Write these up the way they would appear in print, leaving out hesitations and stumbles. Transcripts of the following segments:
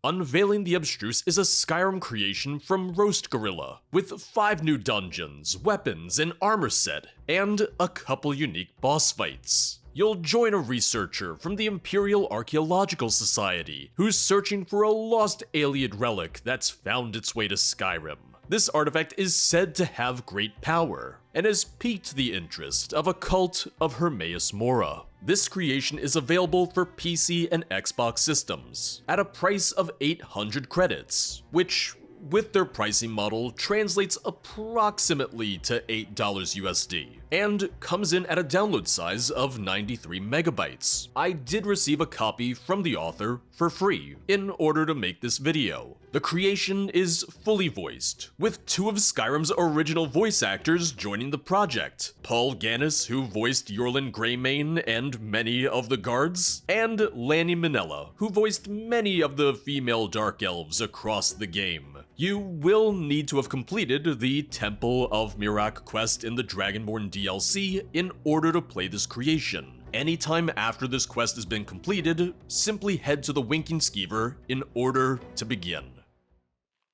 Unveiling the Abstruse is a Skyrim creation from Roast Gorilla, with 5 new dungeons, weapons, an armor set, and a couple unique boss fights. You'll join a researcher from the Imperial Archeological Society, who's searching for a lost Ayleid relic that's found its way to Skyrim. This artifact is said to have great power, and has piqued the interest of a cult of Hermaeus Mora. This creation is available for PC and Xbox systems, at a price of 800 credits, which, with their pricing model, translates approximately to $8 USD, and comes in at a download size of 93 megabytes. I did receive a copy from the author for free in order to make this video. The creation is fully voiced, with 2 of Skyrim's original voice actors joining the project. Paul Gannis, who voiced Yorlin Greymane and many of the guards, and Lanny Minella, who voiced many of the female Dark Elves across the game. You will need to have completed the Temple of Mirak quest in the Dragonborn DLC in order to play this creation. Anytime after this quest has been completed, simply head to the Winking Skeever in order to begin.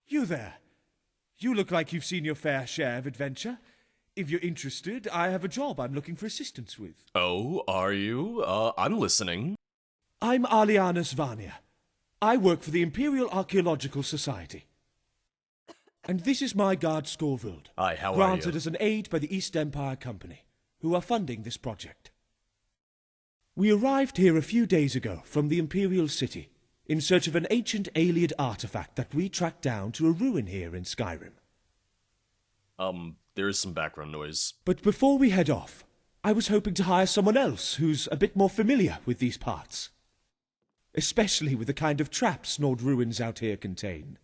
You there. You look like you've seen your fair share of adventure. If you're interested, I have a job I'm looking for assistance with. Oh, are you? I'm listening. I'm Alianus Vania. I work for the Imperial Archeological Society. And this is my guard Scorvuld, Hi, how are granted you? as an aid by the East Empire Company, who are funding this project. We arrived here a few days ago from the Imperial City, in search of an ancient Ayleid artifact that we tracked down to a ruin here in Skyrim. There is some background noise. But before we head off, I was hoping to hire someone else who's a bit more familiar with these parts. Especially with the kind of traps Nord ruins out here contain.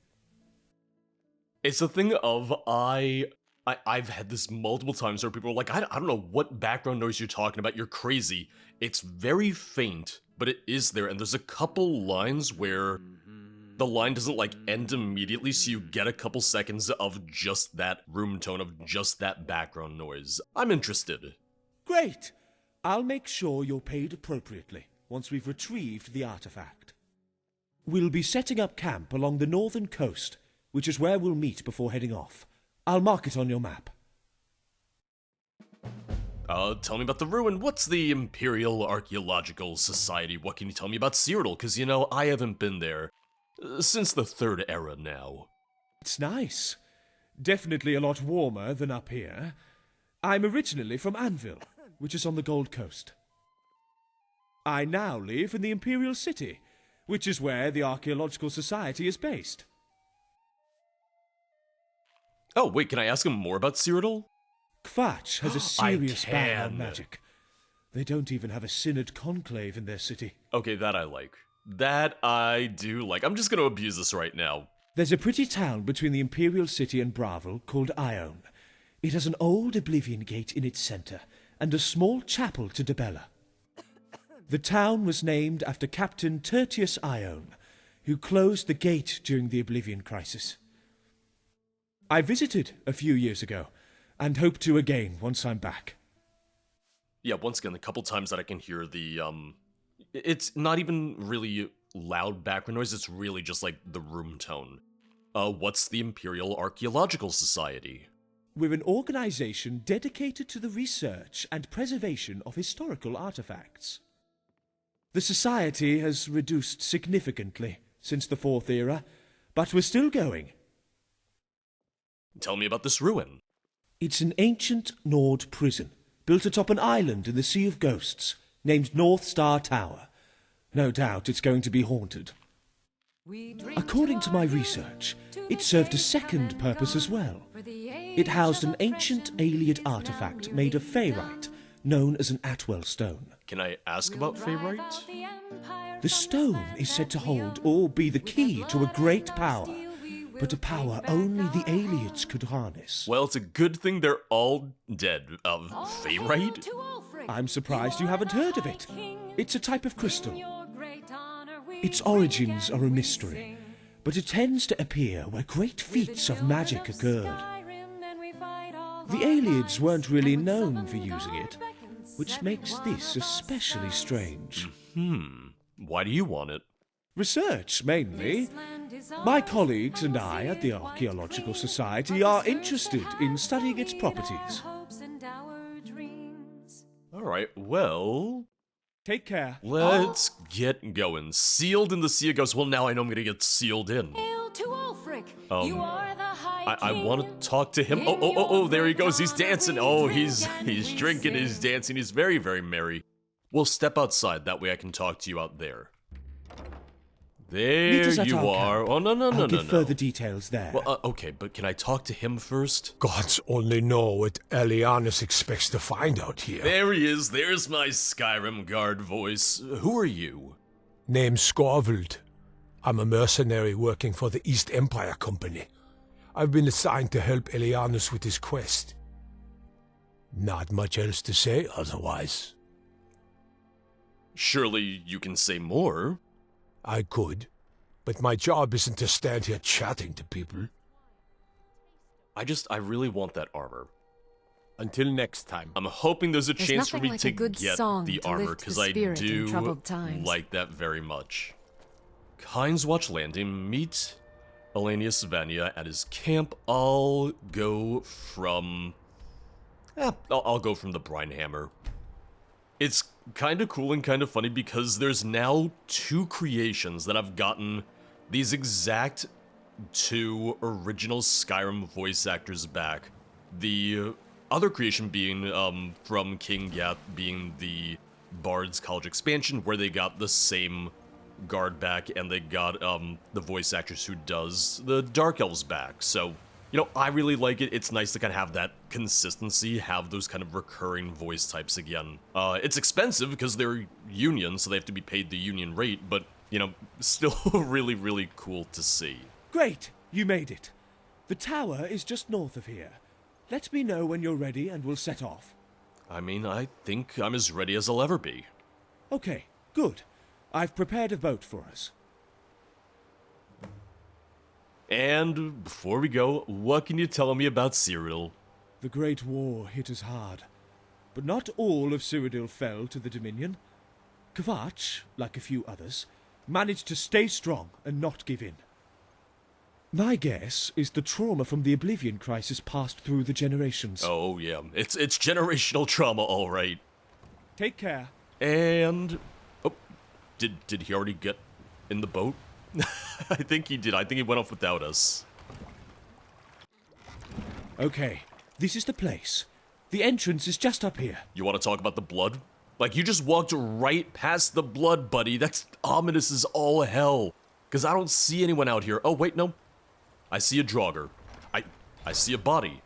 It's a thing of, I've had this multiple times where people are like, I don't know what background noise you're talking about, you're crazy. It's very faint, but it is there, and there's a couple lines where the line doesn't like end immediately, so you get a couple seconds of just that room tone, of just that background noise. I'm interested. Great! I'll make sure you're paid appropriately once we've retrieved the artifact. We'll be setting up camp along the northern coast, which is where we'll meet before heading off. I'll mark it on your map. Tell me about the ruin. What's the Imperial Archeological Society? What can you tell me about Cyrodiil? Because, you know, I haven't been there since the Third Era now. It's nice. Definitely a lot warmer than up here. I'm originally from Anvil, which is on the Gold Coast. I now live in the Imperial City, which is where the Archaeological Society is based. Oh, wait, can I ask him more about Cyrodiil? Kvatch has a serious I ban on can. magic. They don't even have a synod conclave in their city. Okay, that I like. That I do like. I'm just gonna abuse this right now. There's a pretty town between the Imperial City and Bravel called Ione. It has an old Oblivion Gate in its centre, and a small chapel to Debella. The town was named after Captain Tertius Ione, who closed the gate during the Oblivion Crisis. I visited a few years ago, and hope to again once I'm back. Yeah, once again, the couple times that I can hear the, it's not even really loud background noise, it's really just like the room tone. What's the Imperial Archeological Society? We're an organization dedicated to the research and preservation of historical artifacts. The society has reduced significantly since the Fourth Era, but we're still going. Tell me about this ruin. It's an ancient Nord prison, built atop an island in the Sea of Ghosts, named Northstar Tower. No doubt it's going to be haunted. According to my research, it served a second purpose as well. It housed an ancient Ayleid artifact made of Faerite, known as an Atwell stone. Can I ask about Faerite? The stone is said to hold or be the key to a great power, but a power only the Ayleids could harness. Well, it's a good thing they're all dead. Faerite? I'm surprised you haven't heard of it. It's a type of crystal. Its origins are a mystery, but it tends to appear where great feats of magic occurred. The Ayleids weren't really known for using it, which makes this especially strange. Why do you want it? Research, mainly. My colleagues and I at the Archaeological Society are interested in studying its properties. Alright, well... Take care. Let's get going. Sealed in the Sea of Ghosts. Well, now I know I'm gonna get sealed in. I want to talk to him. Oh, there he goes. He's dancing. Oh, he's drinking, he's dancing. He's very, very merry. We'll step outside. That way I can talk to you out there. There you are. Oh, no. I'll give further details there. Well, okay, but can I talk to him first? Gods only know what Elianus expects to find out here. There he is. There's my Skyrim guard voice. Who are you? Name's Scorvald. I'm a mercenary working for the East Empire Company. I've been assigned to help Elianus with his quest. Not much else to say otherwise. Surely you can say more. I could, but my job isn't to stand here chatting to people. I really want that armor. Until next time. I'm hoping there's a chance for me to get song the to armor, lift because the I spirit in do troubled times. like that very much. Kynes Watch Landing, meet Elanius Vania at his camp. I'll go from... I'll go from the Brine Hammer. It's kind of cool and kind of funny because there's now 2 creations that have gotten these exact 2 original Skyrim voice actors back. The other creation being from King Gath being the Bard's College expansion, where they got the same guard back and they got the voice actress who does the Dark Elves back. So, you know, I really like it. It's nice to kind of have that consistency, have those kind of recurring voice types again. It's expensive because they're union, so they have to be paid the union rate, but, you know, still really, really cool to see. Great, you made it. The tower is just north of here. Let me know when you're ready and we'll set off. I mean, I think I'm as ready as I'll ever be. Okay, good. I've prepared a boat for us. And before we go, what can you tell me about Cyril? The Great War hit us hard, but not all of Cyrodiil fell to the Dominion. Kvatch, like a few others, managed to stay strong and not give in. My guess is the trauma from the Oblivion Crisis passed through the generations. Oh yeah, it's generational trauma, all right. Take care. And... oh, did he already get in the boat? I think he did. I think he went off without us. Okay, this is the place. The entrance is just up here. You want to talk about the blood? Like, you just walked right past the blood, buddy. That's ominous as all hell. Because I don't see anyone out here. Oh, wait, no. I see a Draugr. I see a body.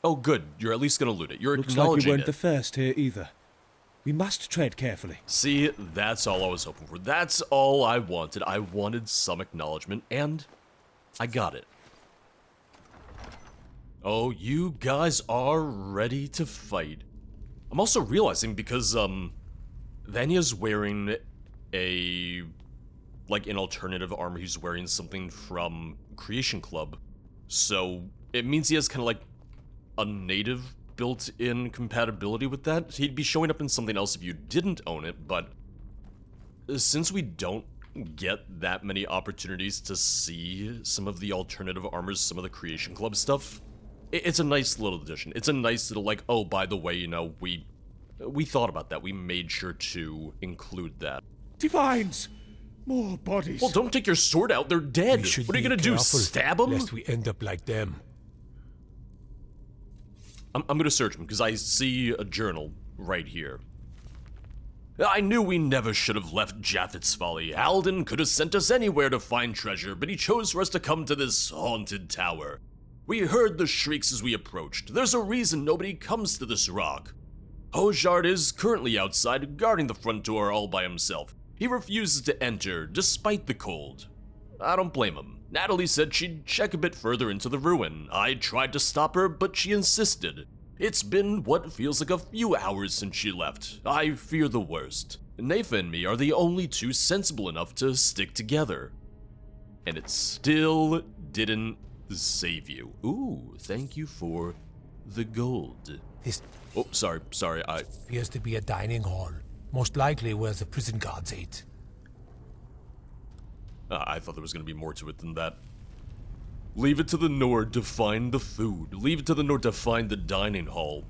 Oh, good. You're at least gonna loot it. You're Looks acknowledging like you weren't it. the first here either. We must tread carefully. See, that's all I was hoping for. That's all I wanted. I wanted some acknowledgement, and I got it. Oh, you guys are ready to fight. I'm also realizing because, Vanya's wearing an alternative armor. He's wearing something from Creation Club. So, it means he has kind of like a native built-in compatibility with that. He'd be showing up in something else if you didn't own it, but since we don't get that many opportunities to see some of the alternative armors, some of the Creation Club stuff, it's a nice little addition. It's a nice little, like, oh, by the way, you know, we thought about that. We made sure to include that. Divines! More bodies. Well, don't take your sword out. They're dead. What are you gonna do, stab them? Lest we end up like them. I'm gonna search them, because I see a journal right here. I knew we never should have left Japheth's Folly. Alden could have sent us anywhere to find treasure, but he chose for us to come to this haunted tower. We heard the shrieks as we approached. There's a reason nobody comes to this rock. Hojard is currently outside, guarding the front door all by himself. He refuses to enter, despite the cold. I don't blame him. Natalie said she'd check a bit further into the ruin. I tried to stop her, but she insisted. It's been what feels like a few hours since she left. I fear the worst. Nafa and me are the only 2 sensible enough to stick together. And it still didn't save you. Ooh, thank you for the gold. This Oh, sorry, I... appears to be a dining hall. Most likely where the prison guards ate. I thought there was going to be more to it than that. Leave it to the Nord to find the food. Leave it to the Nord to find the dining hall.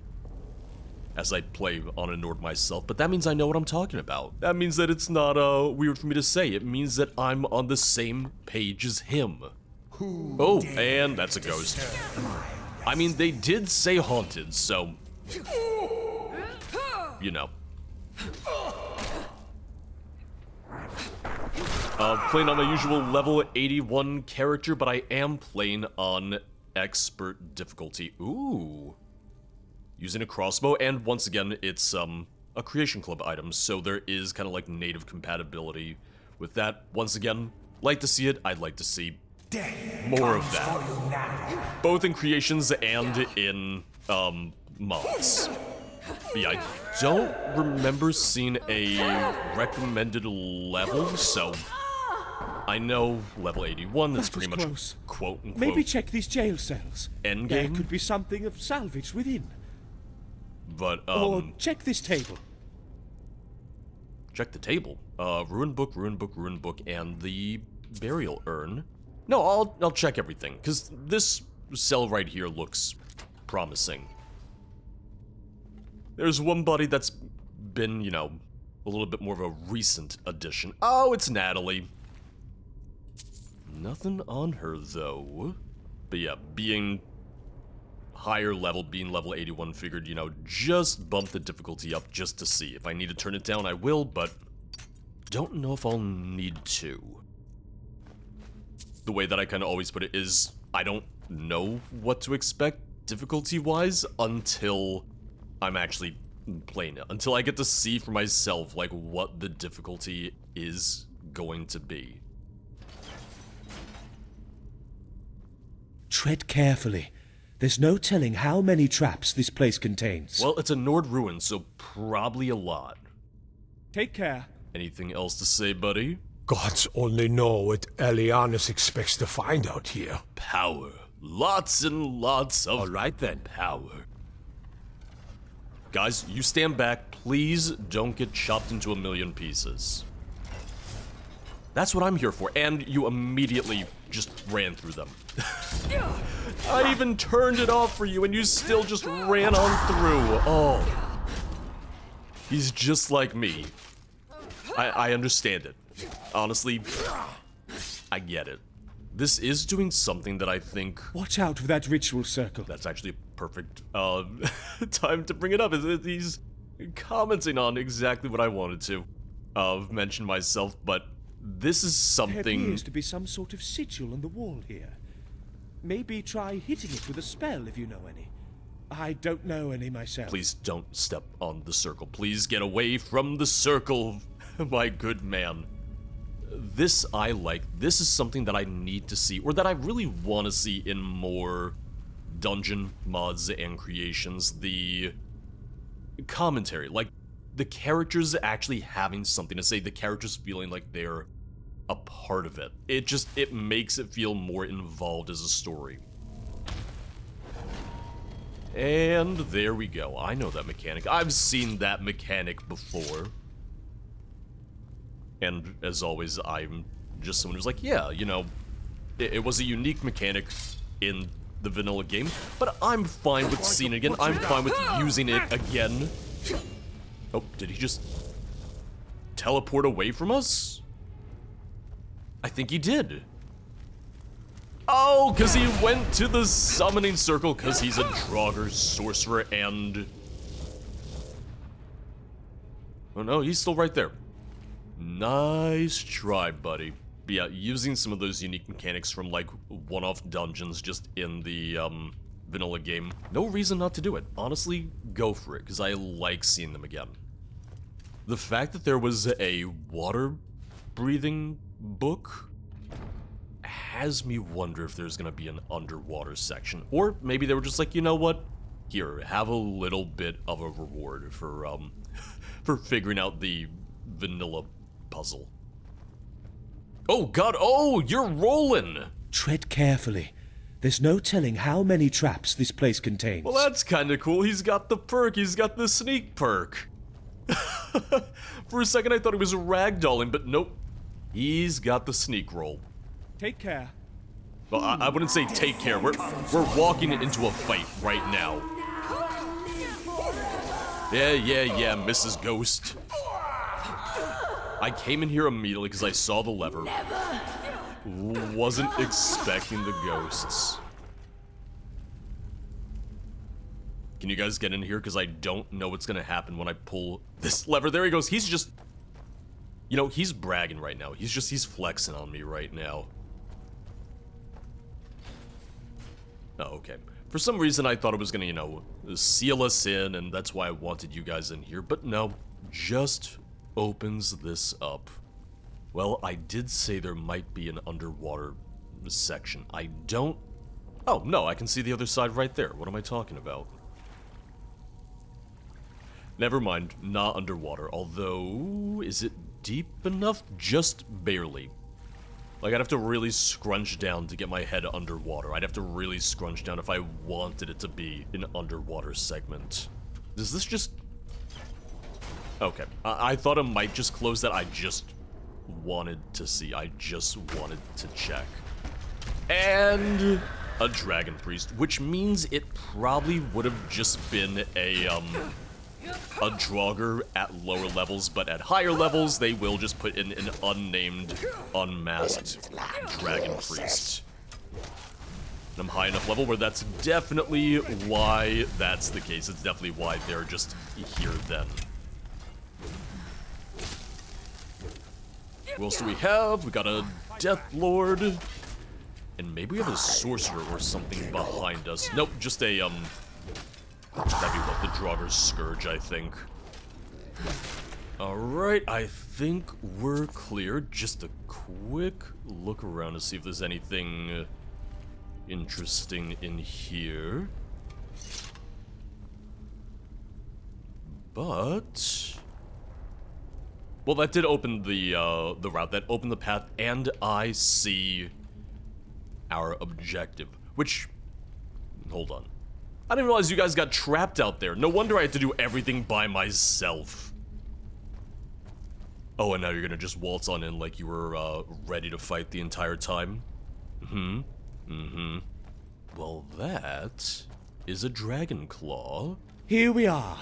As I play on a Nord myself, but that means I know what I'm talking about. That means that it's not weird for me to say. It means that I'm on the same page as him. Oh, and that's a ghost. I mean, they did say haunted, so... You know. Playing on my usual level 81 character, but I am playing on expert difficulty. Ooh. Using a crossbow, and once again, it's a Creation Club item, so there is kind of like native compatibility with that. Once again, like to see it, I'd like to see more of that. Both in creations and in mods. But yeah, I don't remember seeing a recommended level, so I know level 81 is pretty much close. Quote-unquote Maybe check these jail cells. endgame. There could be something of salvage within. But, Or check this table. check the table. Ruin book, and the burial urn. No, I'll check everything, because this cell right here looks promising. There's one body that's been, you know, a little bit more of a recent addition. Oh, it's Natalie. Nothing on her, though. But yeah, being higher level, being level 81, figured, you know, just bump the difficulty up just to see. If I need to turn it down, I will, but don't know if I'll need to. The way that I kind of always put it is, I don't know what to expect difficulty-wise until I'm actually playing it. Until I get to see for myself, like, what the difficulty is going to be. Tread carefully. There's no telling how many traps this place contains. Well, it's a Nord ruin, so probably a lot. Take care. Anything else to say, buddy? Gods only know what Elianus expects to find out here. Power. Lots and lots of All right then. power. Guys, you stand back. Please don't get chopped into a million pieces. That's what I'm here for, and you immediately just ran through them. I even turned it off for you, and you still just ran on through. Oh. He's just like me. I understand it. Honestly, I get it. This is doing something that I think... Watch out for that ritual circle. That's actually a perfect time to bring it up. He's commenting on exactly what I wanted to mention myself, but this is There something... appears to be some sort of sigil on the wall here. Maybe try hitting it with a spell if you know any. I don't know any myself. Please don't step on the circle. Please get away from the circle, my good man. This I like. This is something that I need to see, or that I really want to see in more dungeon mods and creations. The commentary, like the characters actually having something to say, the characters feeling like they're a part of it. It makes it feel more involved as a story. And there we go. I know that mechanic. I've seen that mechanic before. And as always, I'm just someone who's like, yeah, you know, it was a unique mechanic in the vanilla game, but I'm fine with seeing it again. I'm fine with using it again. Oh, did he just teleport away from us? I think he did. Oh, because he went to the summoning circle because he's a Draugr sorcerer and... Oh no, he's still right there. Nice try, buddy. But yeah, using some of those unique mechanics from like one-off dungeons just in the vanilla game, no reason not to do it. Honestly, go for it, because I like seeing them again. The fact that there was a water-breathing book has me wonder if there's gonna be an underwater section. Or maybe they were just like, you know what? Here, have a little bit of a reward for for figuring out the vanilla puzzle. Oh god, oh, you're rolling! Tread carefully. There's no telling how many traps this place contains. Well, that's kinda cool. He's got the perk, he's got the sneak perk. For a second I thought he was ragdolling, but nope. He's got the sneak roll. Take care. Well, I wouldn't say take care. We're walking into a fight right now. Yeah, Mrs. Ghost. I came in here immediately because I saw the lever. Wasn't expecting the ghosts. Can you guys get in here? Because I don't know what's gonna happen when I pull this lever. There he goes. He's just... You know, he's bragging right now. He's flexing on me right now. Oh, okay. For some reason, I thought it was gonna, you know, seal us in, and that's why I wanted you guys in here. But no, just opens this up. Well, I did say there might be an underwater section. I don't... Oh, no, I can see the other side right there. What am I talking about? Never mind, not underwater. Although, is it deep enough? Just barely. Like, I'd have to really scrunch down to get my head underwater. I'd have to really scrunch down if I wanted it to be an underwater segment. Does this just... Okay, I thought it might just close that. I just wanted to see. I just wanted to check. And a dragon priest, which means it probably would have just been a draugr at lower levels, but at higher levels, they will just put in an unnamed, unmasked dragon priest. And I'm high enough level where that's definitely why that's the case. It's definitely why they're just here then. Who else do we have? We got a Death Lord. And maybe we have a sorcerer or something behind us. Nope, just a, that'd be what, the Draugr's Scourge, I think. Alright, I think we're clear. Just a quick look around to see if there's anything interesting in here. But... well, that did open the route. That opened the path, and I see our objective. Which... hold on. I didn't realize you guys got trapped out there. No wonder I had to do everything by myself. Oh, and now you're gonna just waltz on in like you were, ready to fight the entire time? Well, that is a dragon claw. Here we are.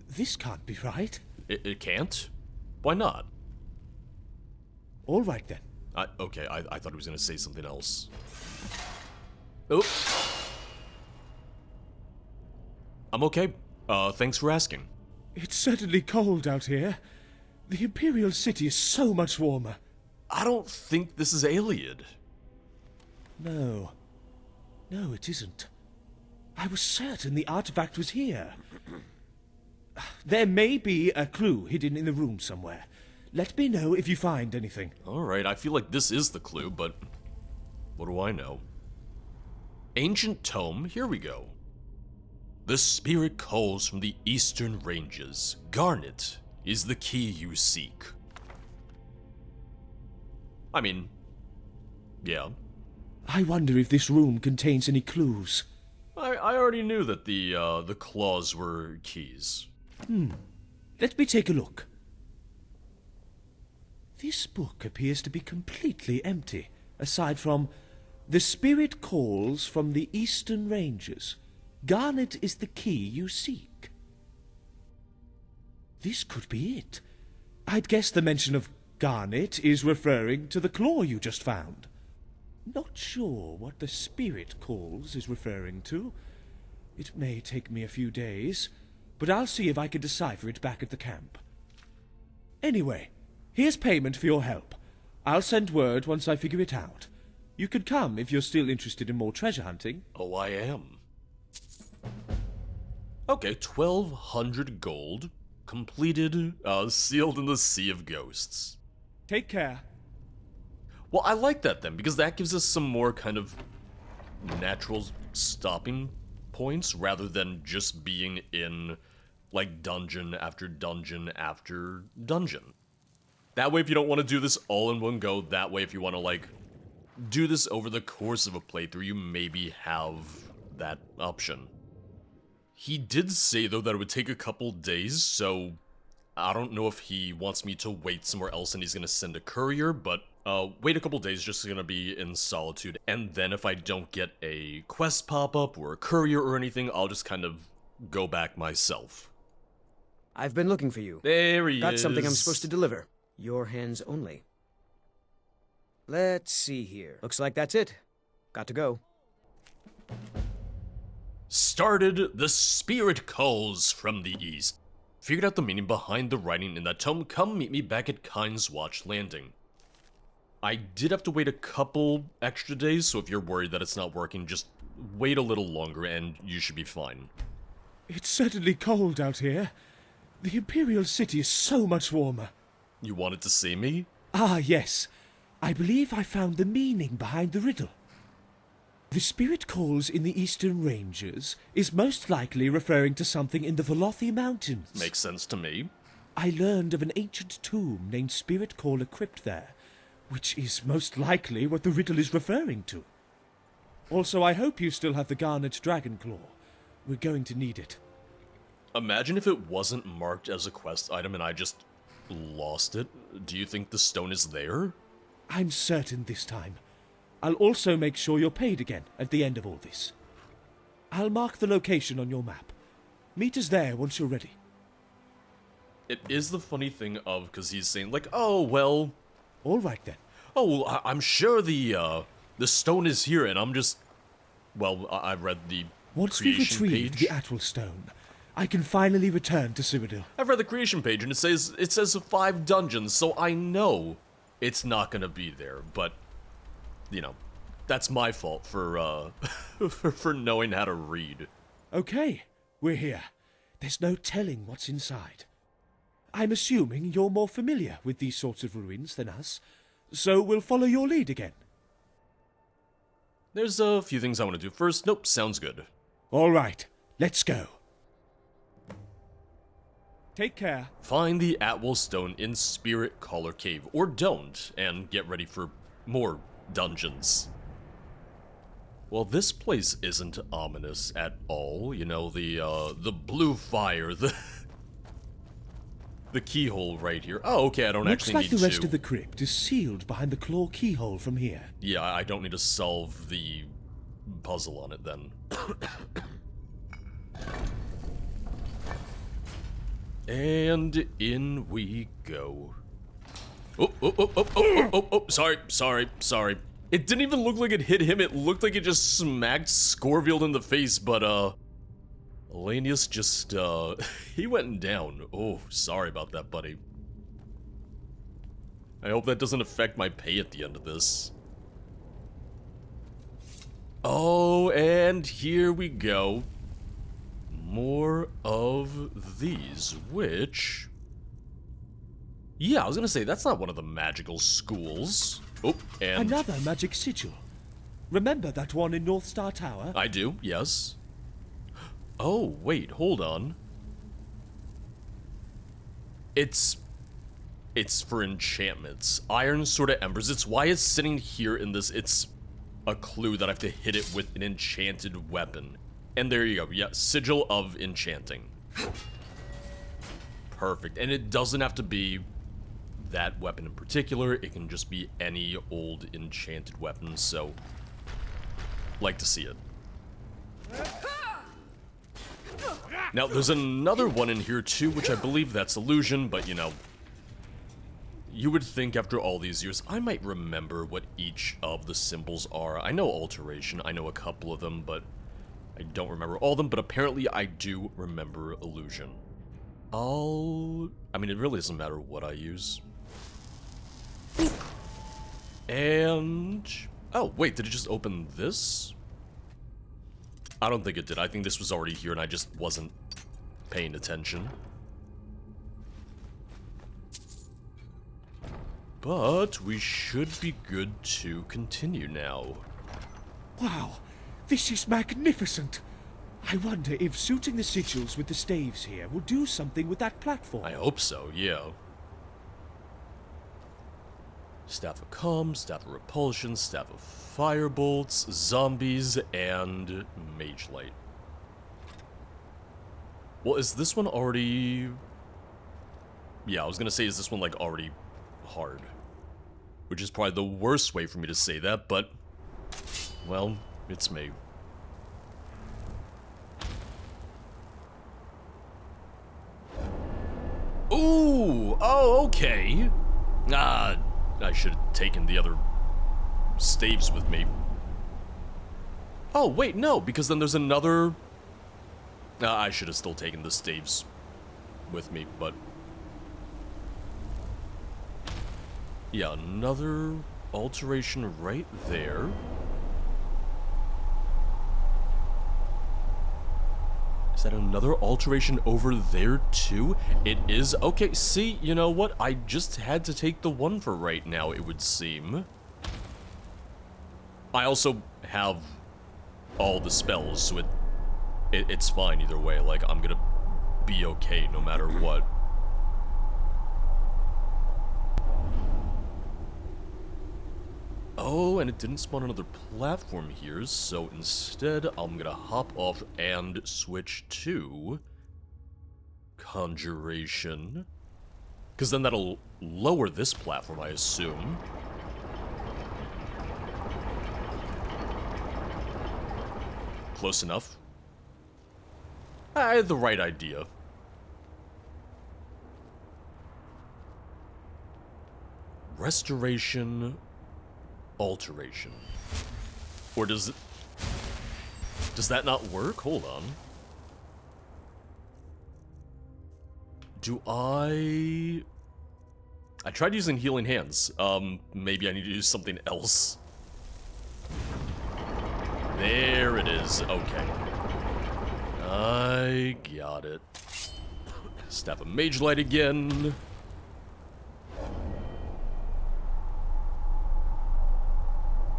This can't be right. It can't? Why not? All right, then. Okay, I thought he was gonna say something else. Oh. I'm okay. Thanks for asking. It's certainly cold out here. The Imperial City is so much warmer. I don't think this is Ayleid. No. No, it isn't. I was certain the artifact was here. There may be a clue hidden in the room somewhere. Let me know if you find anything. Alright, I feel like this is the clue, but what do I know? Ancient tome, here we go. The spirit calls from the eastern ranges. Garnet is the key you seek. I mean, yeah. I wonder if this room contains any clues. I already knew that the claws were keys. Let me take a look. This book appears to be completely empty, aside from the spirit calls from the eastern ranges. Garnet is the key you seek. This could be it. I'd guess the mention of Garnet is referring to the claw you just found. Not sure what the spirit calls is referring to. It may take me a few days, but I'll see if I can decipher it back at the camp. Anyway, here's payment for your help. I'll send word once I figure it out. You can come if you're still interested in more treasure hunting. Oh, I am. Okay, 1,200 gold. Completed, sealed in the Sea of Ghosts. Take care. Well, I like that then, because that gives us some more kind of natural stopping points, rather than just being in, like, dungeon after dungeon after dungeon. That way, if you don't want to do this all in one go, that way, if you want to, like, do this over the course of a playthrough, you maybe have that option. He did say, though, that it would take a couple days, so I don't know if he wants me to wait somewhere else and he's gonna send a courier, but wait a couple days just gonna be in solitude. And then if I don't get a quest pop-up or a courier or anything, I'll just kind of go back myself. I've been looking for you. There he is. Got something I'm supposed to deliver. Your hands only. Let's see here. Looks like that's it. Got to go. Started the spirit calls from the east. Figured out the meaning behind the writing in that tome. Come meet me back at Kyne's Watch Landing. I did have to wait a couple extra days, so if you're worried that it's not working, just wait a little longer and you should be fine. It's certainly cold out here. The Imperial City is so much warmer. You wanted to see me? Ah, yes. I believe I found the meaning behind the riddle. The spirit calls in the Eastern Ranges is most likely referring to something in the Velothi Mountains. Makes sense to me. I learned of an ancient tomb named Spiritcaller Crypt there, which is most likely what the riddle is referring to. Also, I hope you still have the Garnet Dragon Claw. We're going to need it. Imagine if it wasn't marked as a quest item and I just lost it. Do you think the stone is there? I'm certain this time. I'll also make sure you're paid again at the end of all this. I'll mark the location on your map. Meet us there once you're ready. It is the funny thing of, because he's saying, like, oh, well... All right, then. Oh, I'm sure the stone is here, and I'm just... Well, I read the Once we've creation retrieved page. the Atwell Stone, I can finally return to Cyrodiil. I've read the creation page, and it says 5 dungeons, so I know it's not gonna be there, but... You know, that's my fault for, for knowing how to read. Okay, we're here. There's no telling what's inside. I'm assuming you're more familiar with these sorts of ruins than us, so we'll follow your lead again. There's a few things I want to do first. Nope, sounds good. All right, let's go. Take care. Find the Atwell Stone in Spiritcaller Cave, or don't, and get ready for more dungeons. Well, this place isn't ominous at all. You know, the blue fire, the keyhole right here. Oh, okay, I don't Looks actually like need the rest to. of the crypt is sealed behind the claw keyhole from here. Yeah, I don't need to solve the puzzle on it then. And in we go. Oh, sorry. It didn't even look like it hit him, it looked like it just smacked Scorvield in the face, but, Elanius just, he went down. Oh, sorry about that, buddy. I hope that doesn't affect my pay at the end of this. Oh, and here we go. More of these, which... Yeah, I was gonna say, that's not one of the magical schools. Oh, and... Another magic sigil. Remember that one in Northstar Tower? I do, yes. Oh, wait, hold on. It's for enchantments. Iron Sword of Embers. It's why it's sitting here in this. It's a clue that I have to hit it with an enchanted weapon. And there you go. Yeah, Sigil of Enchanting. Perfect. And it doesn't have to be that weapon in particular. It can just be any old enchanted weapon. So, like to see it. Now, there's another one in here too, which I believe that's illusion, but you know, you would think after all these years, I might remember what each of the symbols are. I know alteration, I know a couple of them, but I don't remember all of them, but apparently I do remember illusion. I mean, it really doesn't matter what I use. And... oh, wait, did it just open this? I don't think it did. I think this was already here and I just wasn't paying attention. But we should be good to continue now. Wow, this is magnificent. I wonder if suiting the sigils with the staves here will do something with that platform. I hope so, yeah. Staff of Calm, Staff of Repulsion, Staff of Firebolts, Zombies, and Mage Light. Well, is this one already... Yeah, I was gonna say, is this one, like, already hard? Which is probably the worst way for me to say that, but... well, it's me. Ooh! Oh, okay! Ah, I should have taken the other staves with me. Oh, wait, no, because then there's another... I should have still taken the staves with me, but... yeah, another alteration right there. Is that another alteration over there, too? It is. Okay, see, you know what? I just had to take the one for right now, it would seem. I also have all the spells, so it's fine either way. Like, I'm gonna be okay no matter what. Oh, and it didn't spawn another platform here, so instead I'm gonna hop off and switch to Conjuration. Because then that'll lower this platform, I assume. Close enough. I had the right idea. Restoration, alteration. Or does that not work? Hold on. I tried using healing hands. Maybe I need to use something else. There it is. Okay. I got it. Staff of Mage Light again.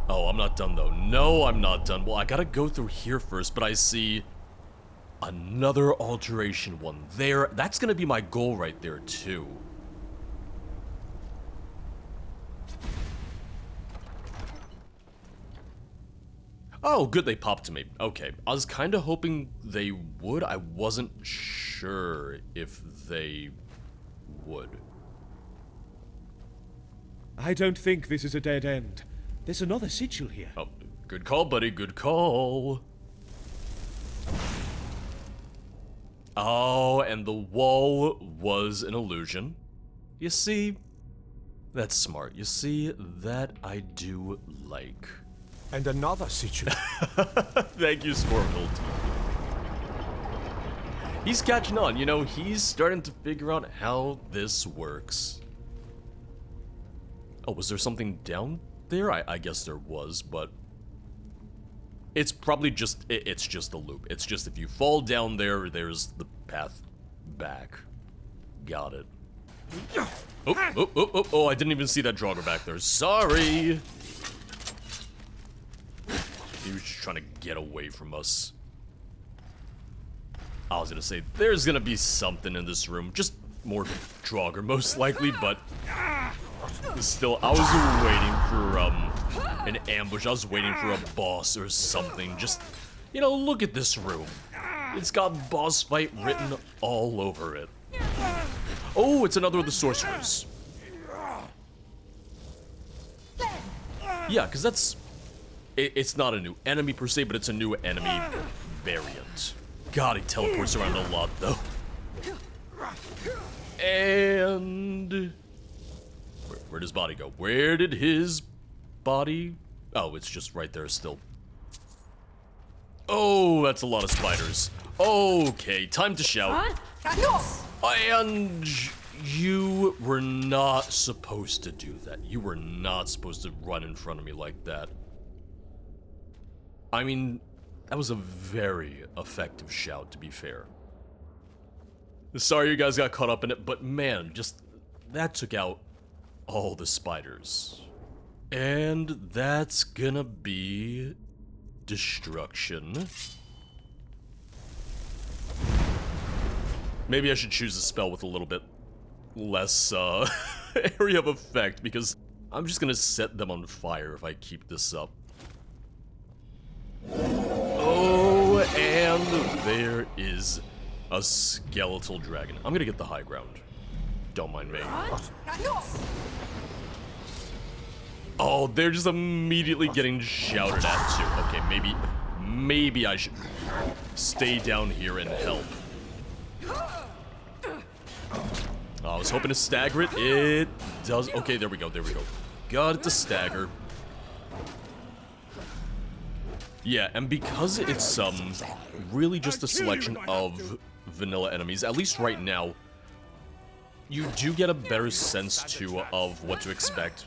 Oh, I'm not done though. No, I'm not done. Well, I gotta go through here first, but I see another alteration one there. That's gonna be my goal right there too. Oh, good, they popped to me. Okay, I was kind of hoping they would. I wasn't sure if they would. I don't think this is a dead end. There's another sigil here. Oh, good call, buddy, good call. Oh, and the wall was an illusion. You see, that's smart. You see, that I do like. And another sigil. Thank you, Stormwatch. He's catching on, you know, he's starting to figure out how this works. Oh, was there something down there? I guess there was, but it's probably just, it's just a loop. It's just if you fall down there, there's the path back. Got it. Oh, I didn't even see that Draugr back there. Sorry. He was just trying to get away from us. I was gonna say, there's gonna be something in this room. Just more Draugr, most likely, but still, I was waiting for, an ambush. I was waiting for a boss or something. Just, you know, look at this room. It's got boss fight written all over it. Oh, it's another of the sorcerers. Yeah, because that's... It's not a new enemy per se, but it's a new enemy variant. God, he teleports around a lot, though. And... Where'd his body go? Where did his body... Oh, it's just right there still. Oh, that's a lot of spiders. Okay, time to shout. And you were not supposed to do that. You were not supposed to run in front of me like that. I mean, that was a very effective shout, to be fair. Sorry you guys got caught up in it, but man, just... that took out all the spiders. And that's gonna be... destruction. Maybe I should choose a spell with a little bit less, area of effect, because I'm just gonna set them on fire if I keep this up. Oh, and there is a skeletal dragon. I'm gonna get the high ground. Don't mind me. Oh, they're just immediately getting shouted at too. Okay, maybe I should stay down here and help. I was hoping to stagger it. It does. Okay, there we go. Got it to stagger. Yeah, and because it's really just a selection of vanilla enemies, at least right now, you do get a better sense too of what to expect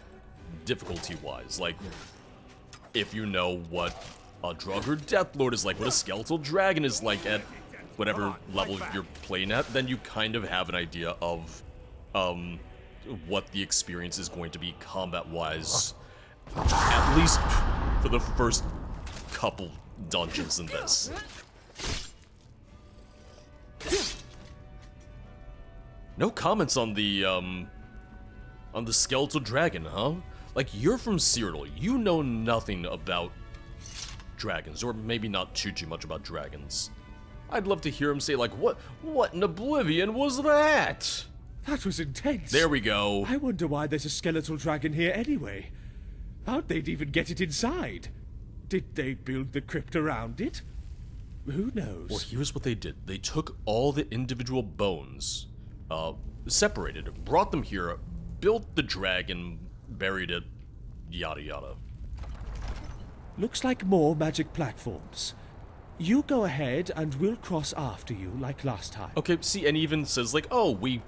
difficulty-wise. Like, if you know what a Draugr Deathlord is like, what a Skeletal Dragon is like at whatever level you're playing at, then you kind of have an idea of what the experience is going to be combat-wise, at least for the first couple dungeons in this. No comments on the Skeletal Dragon, huh? Like, you're from Cyrodiil, you know nothing about dragons, or maybe not too much about dragons. I'd love to hear him say, like, what in Oblivion was that? That was intense. There we go. I wonder why there's a skeletal dragon here anyway. How'd they even get it inside? Did they build the crypt around it? Who knows? Well, here's what they did. They took all the individual bones, separated, brought them here, built the dragon, buried it, yada yada. Looks like more magic platforms. You go ahead and we'll cross after you like last time. Okay, see, and even says like, oh, we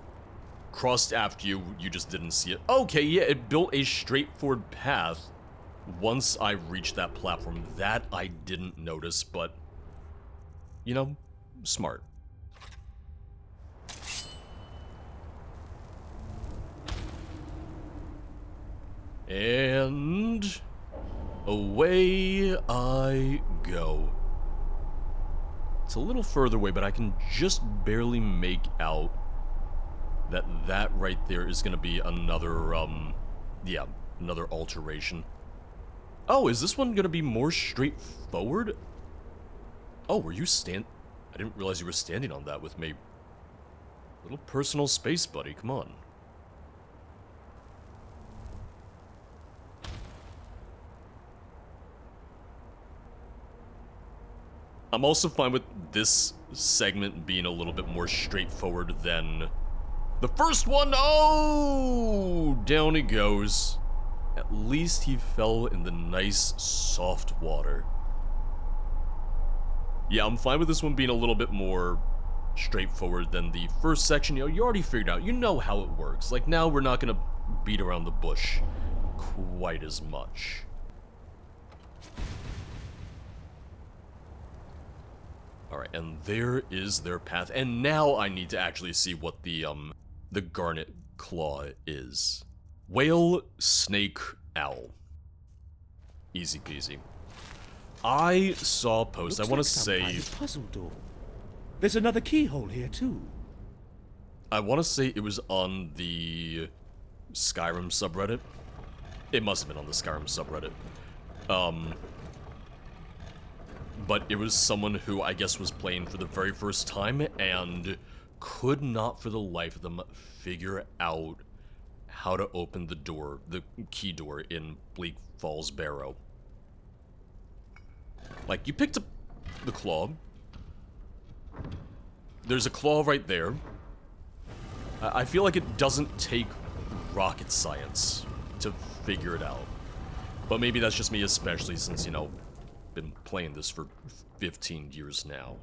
crossed after you, you just didn't see it. Okay, yeah, it built a straightforward path once I reached that platform. That I didn't notice, but, you know, smart. And away I go. It's a little further away, but I can just barely make out that right there is gonna be another, yeah, another alteration. Oh, is this one gonna be more straightforward? Oh, were you I didn't realize you were standing on that with me. Little personal space, buddy, come on. I'm also fine with this segment being a little bit more straightforward than the first one. Oh, down he goes. At least he fell in the nice, soft water. Yeah, I'm fine with this one being a little bit more straightforward than the first section. You know, you already figured out. You know how it works. Like, now we're not gonna beat around the bush quite as much. Alright, and there is their path. And now I need to actually see what the garnet claw is. Whale, snake, owl. Easy peasy. I saw a post. Looks I want like to some say... kind of puzzle door. There's another keyhole here too. I want to say it was on the Skyrim subreddit. It must have been on the Skyrim subreddit. But it was someone who I guess was playing for the very first time and could not for the life of them figure out how to open the door, the key door in Bleak Falls Barrow. Like, you picked up the claw. There's a claw right there. I feel like it doesn't take rocket science to figure it out. But maybe that's just me, especially since, you know, been playing this for 15 years now.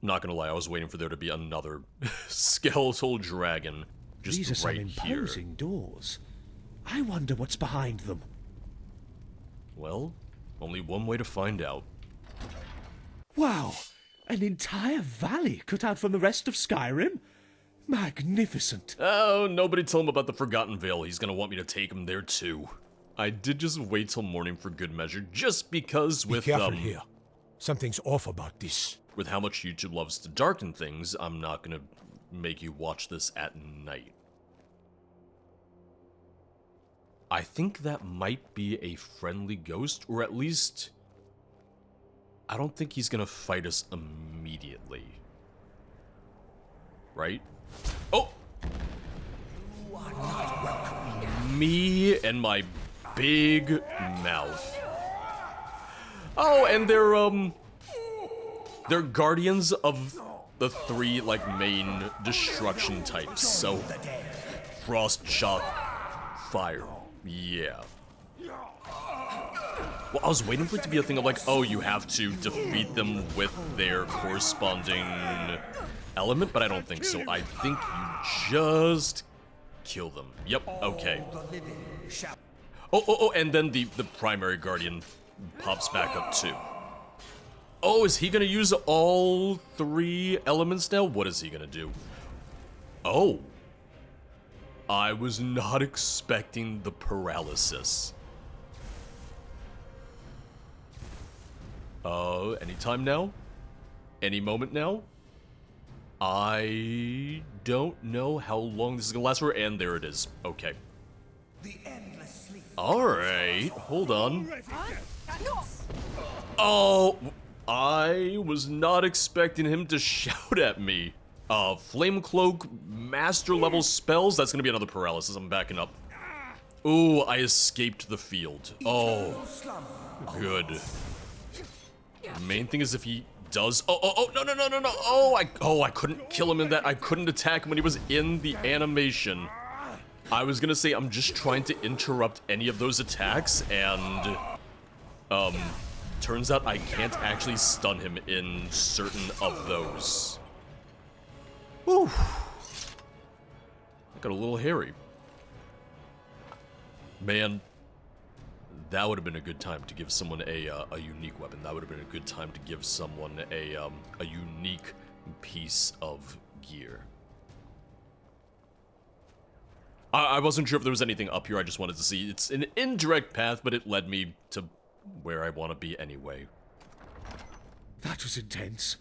Not gonna lie, I was waiting for there to be another skeletal dragon just These are some right imposing here. doors. I wonder what's behind them. Well, only one way to find out. Wow! An entire valley cut out from the rest of Skyrim? Magnificent. Oh, nobody tell him about the Forgotten Vale. He's gonna want me to take him there too. I did just wait till morning for good measure, just because Be with, careful here. Something's off about this. with how much YouTube loves to darken things, I'm not gonna make you watch this at night. I think that might be a friendly ghost, or at least... I don't think he's gonna fight us immediately. right? Oh! Me and my big mouth. Oh, and they're guardians of the 3, like, main destruction types, so frost, shock, fire. Yeah. Well, I was waiting for it to be a thing of like, oh, you have to defeat them with their corresponding element, but I don't think so. I think you just kill them. Yep, okay. Oh, and then the primary guardian pops back up too. Oh, is he gonna use all 3 elements now? What is he gonna do? Oh. I was not expecting the paralysis. Anytime now? Any moment now? I don't know how long this is gonna last for, and there it is. Okay. Alright, hold on. Oh, I was not expecting him to shout at me. Flame Cloak, master level spells, that's gonna be another paralysis, I'm backing up. Ooh, I escaped the field. Oh, good. The main thing is if he does, no, I couldn't kill him in that, I couldn't attack him when he was in the animation. I was gonna say I'm just trying to interrupt any of those attacks, and, turns out I can't actually stun him in certain of those. Whew. Got a little hairy. Man, that would have been a good time to give someone a unique weapon. That would have been a good time to give someone a unique piece of gear. I wasn't sure if there was anything up here. I just wanted to see. It's an indirect path, but it led me to where I want to be anyway. That was intense.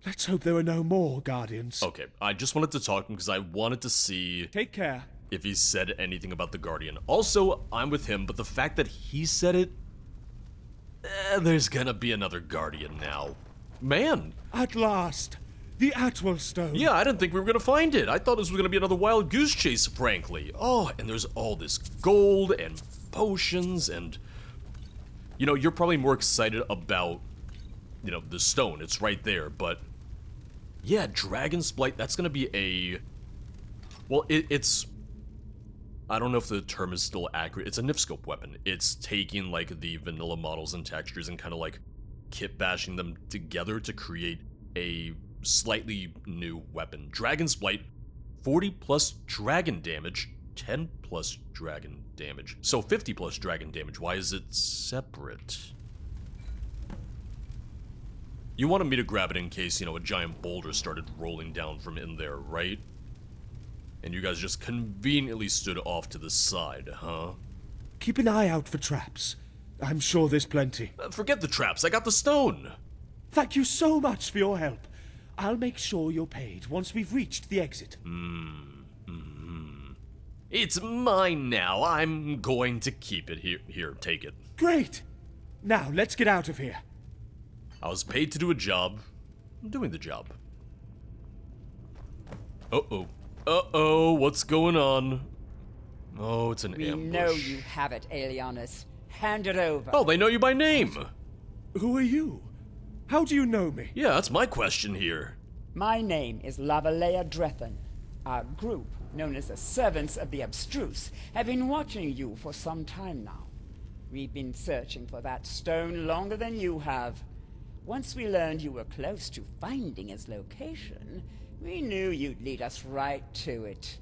Let's hope there are no more Guardians. Okay, I just wanted to talk to him because I wanted to see... Take care. ...if he said anything about the Guardian. Also, I'm with him, but the fact that he said it... there's gonna be another Guardian now. Man! At last! The Atwell Stone! Yeah, I didn't think we were gonna find it. I thought this was gonna be another wild goose chase, frankly. Oh, and there's all this gold and potions and... You know, you're probably more excited about, you know, the stone. It's right there, but... Yeah, Dragon Splight, that's gonna be a... Well, it's... I don't know if the term is still accurate. It's a Nifscope weapon. It's taking, like, the vanilla models and textures and kind of, like, kit bashing them together to create a slightly new weapon. Dragon Splight, 40 plus dragon damage, 10 plus dragon damage. So 50 plus dragon damage. Why is it separate? You wanted me to grab it in case, you know, a giant boulder started rolling down from in there, right? And you guys just conveniently stood off to the side, huh? Keep an eye out for traps. I'm sure there's plenty. Forget the traps, I got the stone! Thank you so much for your help. I'll make sure you're paid once we've reached the exit. It's mine now. I'm going to keep it here. Here, take it. Great! Now, let's get out of here. I was paid to do a job. I'm doing the job. Uh-oh. Uh-oh, what's going on? Oh, it's an ambush. We know you have it, Aelianus. Hand it over. Oh, they know you by name. Who are you? How do you know me? Yeah, that's my question here. My name is Lavalea Drethan. Our group, known as the Servants of the Abstruse, have been watching you for some time now. We've been searching for that stone longer than you have. Once we learned you were close to finding its location, we knew you'd lead us right to it.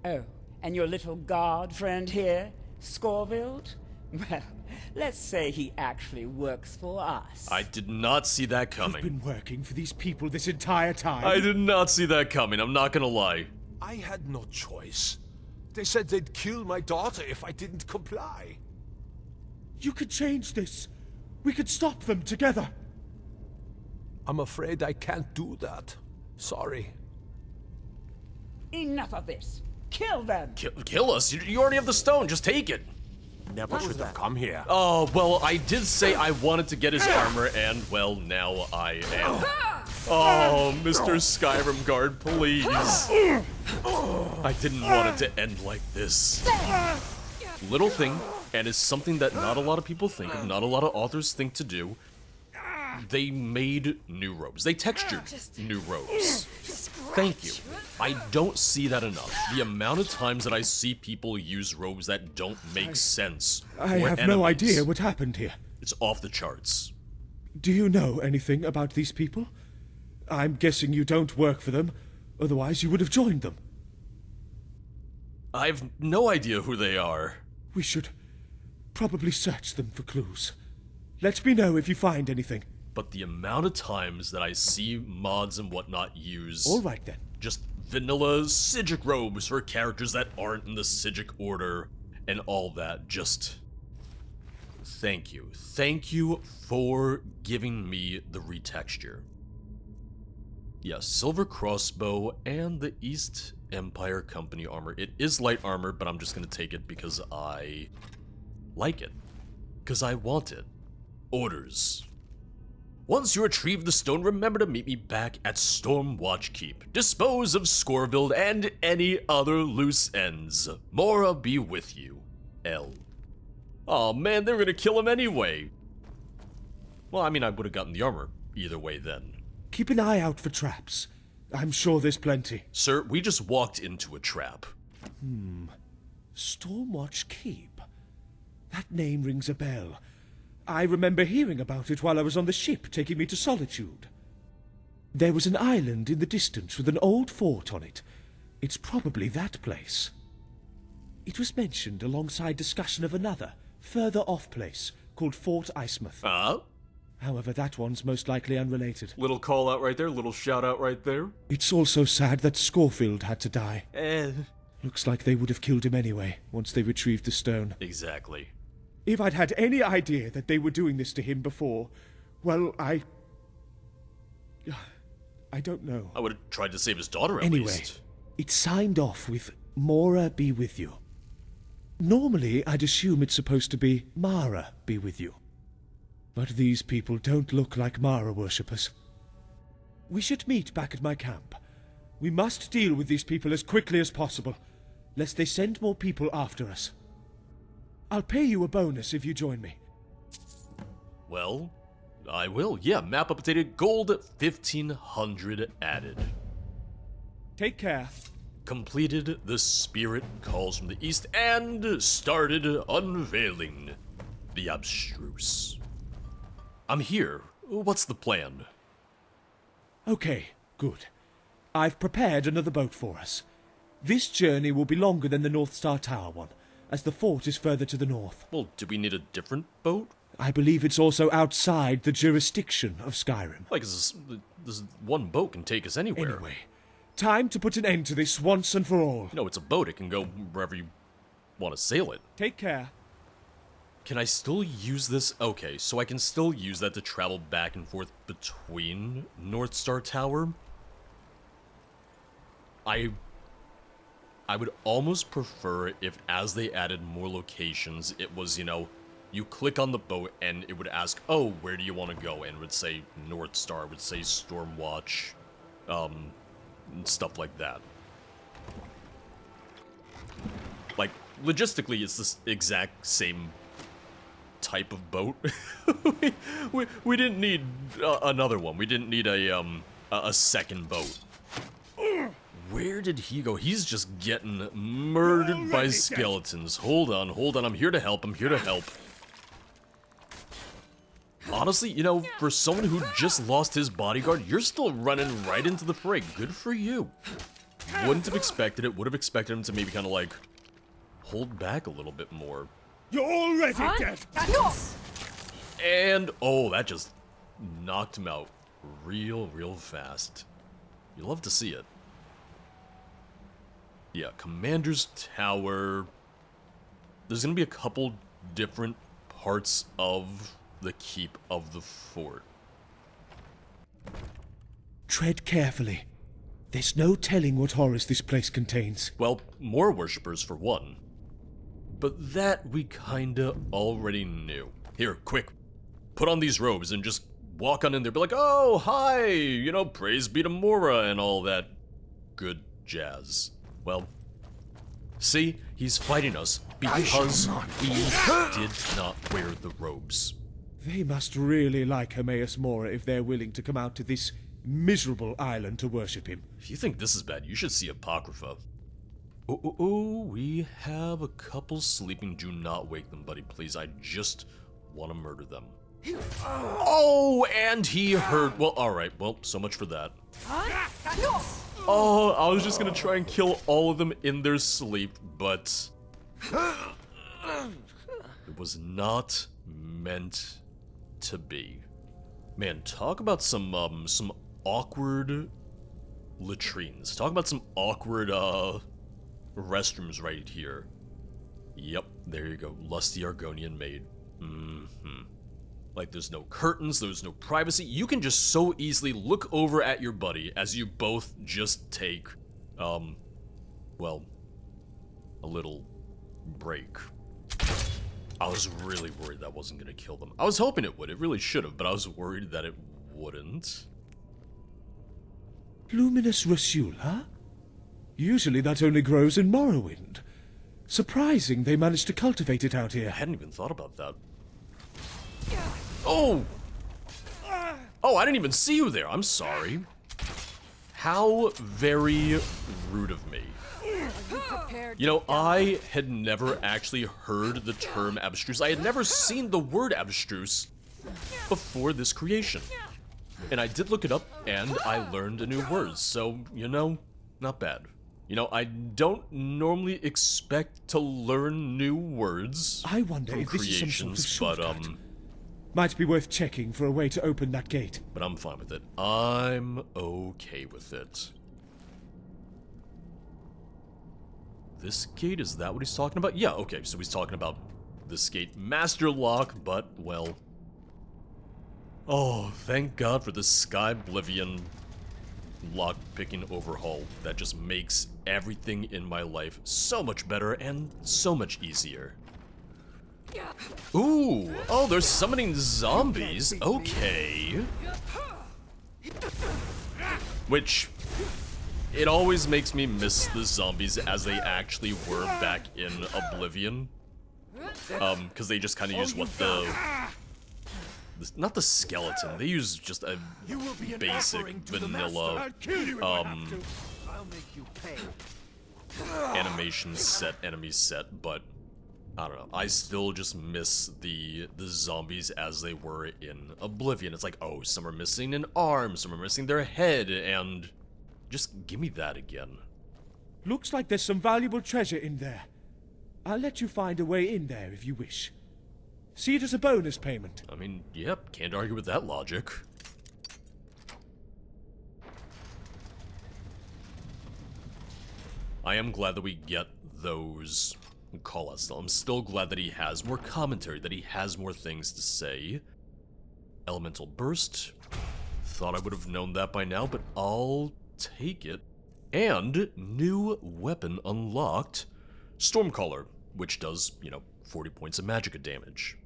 Oh, and your little guard friend here, Scorvild? Well, let's say he actually works for us. I did not see that I've coming. been working for these people this entire time. I did not see that coming, I'm not gonna lie. I had no choice. They said they'd kill my daughter if I didn't comply. You could change this. We could stop them together. I'm afraid I can't do that. Sorry. Enough of this. Kill them! Kill us? You already have the stone, just take it. Never should have come here. Oh, well, I did say I wanted to get his armor, and, well, now I am. Oh, Mr. Skyrim Guard, please. I didn't want it to end like this. Little thing, and it's something that not a lot of people think of, not a lot of authors think to do. They made new robes. They textured new robes. Thank you. I don't see that enough. The amount of times that I see people use robes that don't make sense. I have no idea what happened here. It's off the charts. Do you know anything about these people? I'm guessing you don't work for them, otherwise you would have joined them. I've no idea who they are. We should probably search them for clues. Let me know if you find anything. But the amount of times that I see mods and whatnot use... All right then. Just vanilla Psijic robes for characters that aren't in the Psijic order and all that, just... Thank you. Thank you for giving me the retexture. Yeah, silver crossbow and the East Empire Company armor. It is light armor, but I'm just gonna take it because I like it. Because I want it. Orders. Once you retrieve the stone, remember to meet me back at Stormwatch Keep. Dispose of Scorvild and any other loose ends. Mora be with you. L. Oh man, they're gonna kill him anyway. Well, I mean, I would have gotten the armor either way then. Keep an eye out for traps. I'm sure there's plenty. Sir, we just walked into a trap. Stormwatch Keep. That name rings a bell. I remember hearing about it while I was on the ship taking me to Solitude. There was an island in the distance with an old fort on it. It's probably that place. It was mentioned alongside discussion of another, further off place, called Fort Icemouth. However, that one's most likely unrelated. Little call out right there, little shout out right there. It's also sad that Scorfield had to die. Looks like they would have killed him anyway, once they retrieved the stone. Exactly. If I'd had any idea that they were doing this to him before, well, I don't know. I would have tried to save his daughter at Anyway, least. it signed off with Mora be with you. Normally, I'd assume it's supposed to be Mara be with you. But these people don't look like Mara worshippers. We should meet back at my camp. We must deal with these people as quickly as possible, lest they send more people after us. I'll pay you a bonus if you join me. Well, I will. Yeah, map updated, gold 1500 added. Take care. Completed the Spirit Calls from the East and started Unveiling the Abstruse. I'm here. What's the plan? Okay, good. I've prepared another boat for us. This journey will be longer than the Northstar Tower one, as the fort is further to the north. Well, do we need a different boat? I believe it's also outside the jurisdiction of Skyrim. Like, this one boat can take us anywhere. Anyway, time to put an end to this once and for all. No, it's a boat. It can go wherever you want to sail it. Take care. Can I still use this? Okay, so I can still use that to travel back and forth between Northstar Tower. I would almost prefer if, as they added more locations, it was, you know, you click on the boat and it would ask, oh, where do you want to go? And it would say Northstar, it would say Stormwatch, and stuff like that. Like, logistically, it's this exact same type of boat. we didn't need another one. We didn't need a second boat. Where did he go? He's just getting murdered by skeletons. Hold on. I'm here to help. Honestly, you know, for someone who just lost his bodyguard, you're still running right into the fray. Good for you. Wouldn't have expected it. Would have expected him to maybe kind of like hold back a little bit more. You're already dead! And, oh, that just knocked him out real fast. You love to see it. Yeah, Commander's Tower. There's gonna be a couple different parts of the keep of the fort. Tread carefully. There's no telling what horrors this place contains. Well, more worshippers for one. But that we kinda already knew. Here, quick. Put on these robes and just walk on in there, be like, oh, hi, you know, praise be to Mora and all that good jazz. Well, see, he's fighting us because we did not wear the robes. They must really like Hermaeus Mora if they're willing to come out to this miserable island to worship him. If you think this is bad, you should see Apocrypha. Oh, we have a couple sleeping. Do not wake them, buddy, please. I just want to murder them. Oh, and he heard. Well, alright, well, so much for that. Oh, I was just gonna try and kill all of them in their sleep, but it was not meant to be. Man, talk about some awkward latrines. Talk about some awkward restrooms right here. Yep, there you go. Lusty Argonian maid. Like, there's no curtains, there's no privacy. You can just so easily look over at your buddy as you both just take, well, a little break. I was really worried that wasn't gonna kill them. I was hoping it would. It really should have, but I was worried that it wouldn't. Luminous Rasula? Usually that only grows in Morrowind. Surprising they managed to cultivate it out I here. hadn't even thought about that. Oh! Oh, I didn't even see you there. I'm sorry. How very rude of me. You know, I had never actually heard the term abstruse. I had never seen the word abstruse before this creation. And I did look it up, and I learned a new word. So, you know, not bad. You know, I don't normally expect to learn new words I wonder from if this is some sort of creations, shortcut. Might be worth checking for a way to open that gate. but I'm fine with it. I'm okay with it. This gate, is that what he's talking about? Yeah, okay, so he's talking about this gate. Master lock, but, well... Oh, thank God for the Skyblivion lock-picking overhaul. That just makes everything in my life so much better and so much easier. Ooh, oh, they're summoning zombies. Okay. Which, it always makes me miss the zombies as they actually were back in Oblivion. Because they just kind of use what not the skeleton, they use just a basic vanilla animation set, enemy set, but I don't know, I still just miss the zombies as they were in Oblivion. It's like, oh, some are missing an arm, some are missing their head, and just give me that again. Looks like there's some valuable treasure in there. I'll let you find a way in there if you wish. See it as a bonus payment. I mean, yep, can't argue with that logic. I am glad that we get those call-outs. I'm still glad that he has more commentary, that he has more things to say. Elemental Burst. Thought I would have known that by now, but I'll take it. And new weapon unlocked. Stormcaller, which does, you know, 40 points of magicka damage.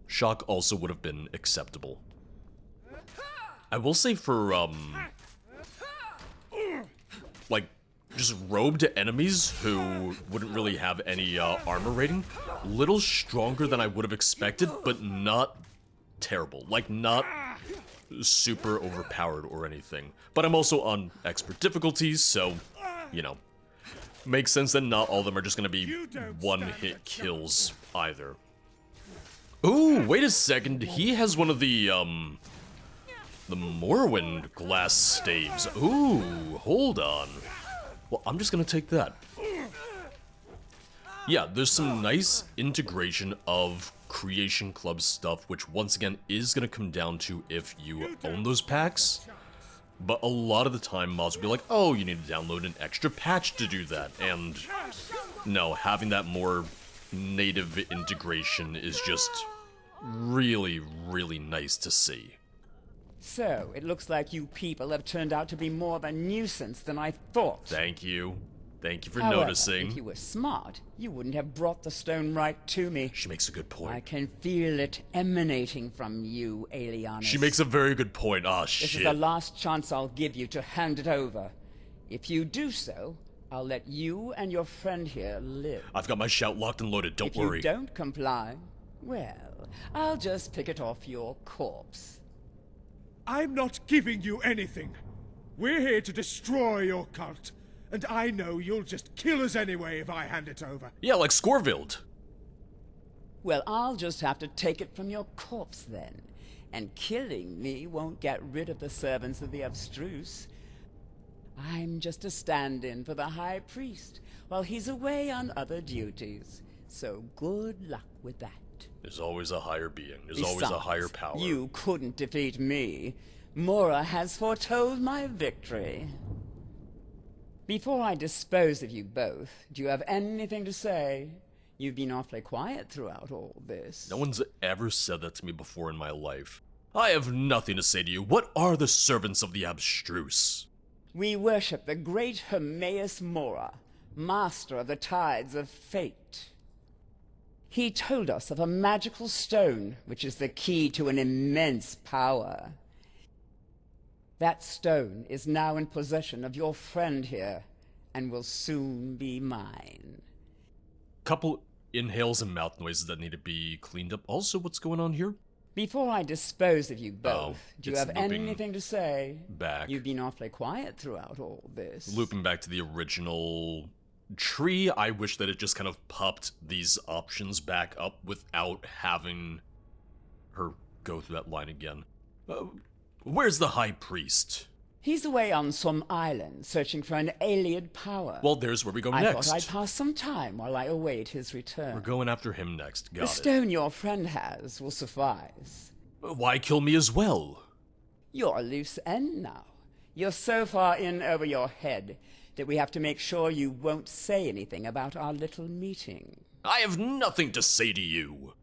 Shock also would have been acceptable. I will say for, like, just robed enemies who wouldn't really have any armor rating, little stronger than I would have expected, but not terrible. Like, not super overpowered or anything. But I'm also on expert difficulties, so, you know, makes sense that not all of them are just gonna be one-hit kills either. Ooh, wait a second, he has one of the Morrowind glass staves. Ooh, hold on. Well, I'm just gonna take that. Yeah, there's some nice integration of Creation Club stuff, which once again is gonna come down to if you own those packs. But a lot of the time, mods will be like, oh, you need to download an extra patch to do that. And no, having that more native integration is just really, really nice to see. So, it looks like you people have turned out to be more of a nuisance than I thought. Thank you. Thank you for However, noticing. if you were smart, you wouldn't have brought the stone right to me. She makes a good I point. can feel it emanating from you, Ayleid. She makes a very good point. Ah, This is shit. the last chance I'll give you to hand it over. If you do so, I'll let you and your friend here live. I've got my shout locked and loaded, don't If worry. you don't comply, well, I'll just pick it off your corpse. I'm not giving you anything. We're here to destroy your cult. And I know you'll just kill us anyway if I hand it over. Yeah, like Scorvild. Well, I'll just have to take it from your corpse then. And killing me won't get rid of the servants of the Abstruse. I'm just a stand-in for the High Priest while he's away on other duties. So good luck with that. There's always a higher being. There's always a higher power. You couldn't defeat me. Mora has foretold my victory. Before I dispose of you both, do you have anything to say? You've been awfully quiet throughout all this. No one's ever said that to me before in my life. I have nothing to say to you. What are the servants of the Abstruse? We worship the great Hermaeus Mora, master of the tides of fate. He told us of a magical stone, which is the key to an immense power. That stone is now in possession of your friend here, and will soon be mine. Couple inhales and mouth noises that need to be cleaned up. Also, what's going on here? Before I dispose of you both, do you it's have looping anything to say? back. You've been awfully quiet throughout all this. Looping back to the original tree, I wish that it just kind of popped these options back up without having her go through that line again. Where's the High Priest? He's away on some island, searching for an Ayleid power. Well, there's where we go I next. thought I'd pass some time while I await his return. We're going after him next. The Got it. stone your friend has will suffice. Why kill me as well? You're a loose end now. You're so far in over your head that we have to make sure you won't say anything about our little meeting. I have nothing to say to you.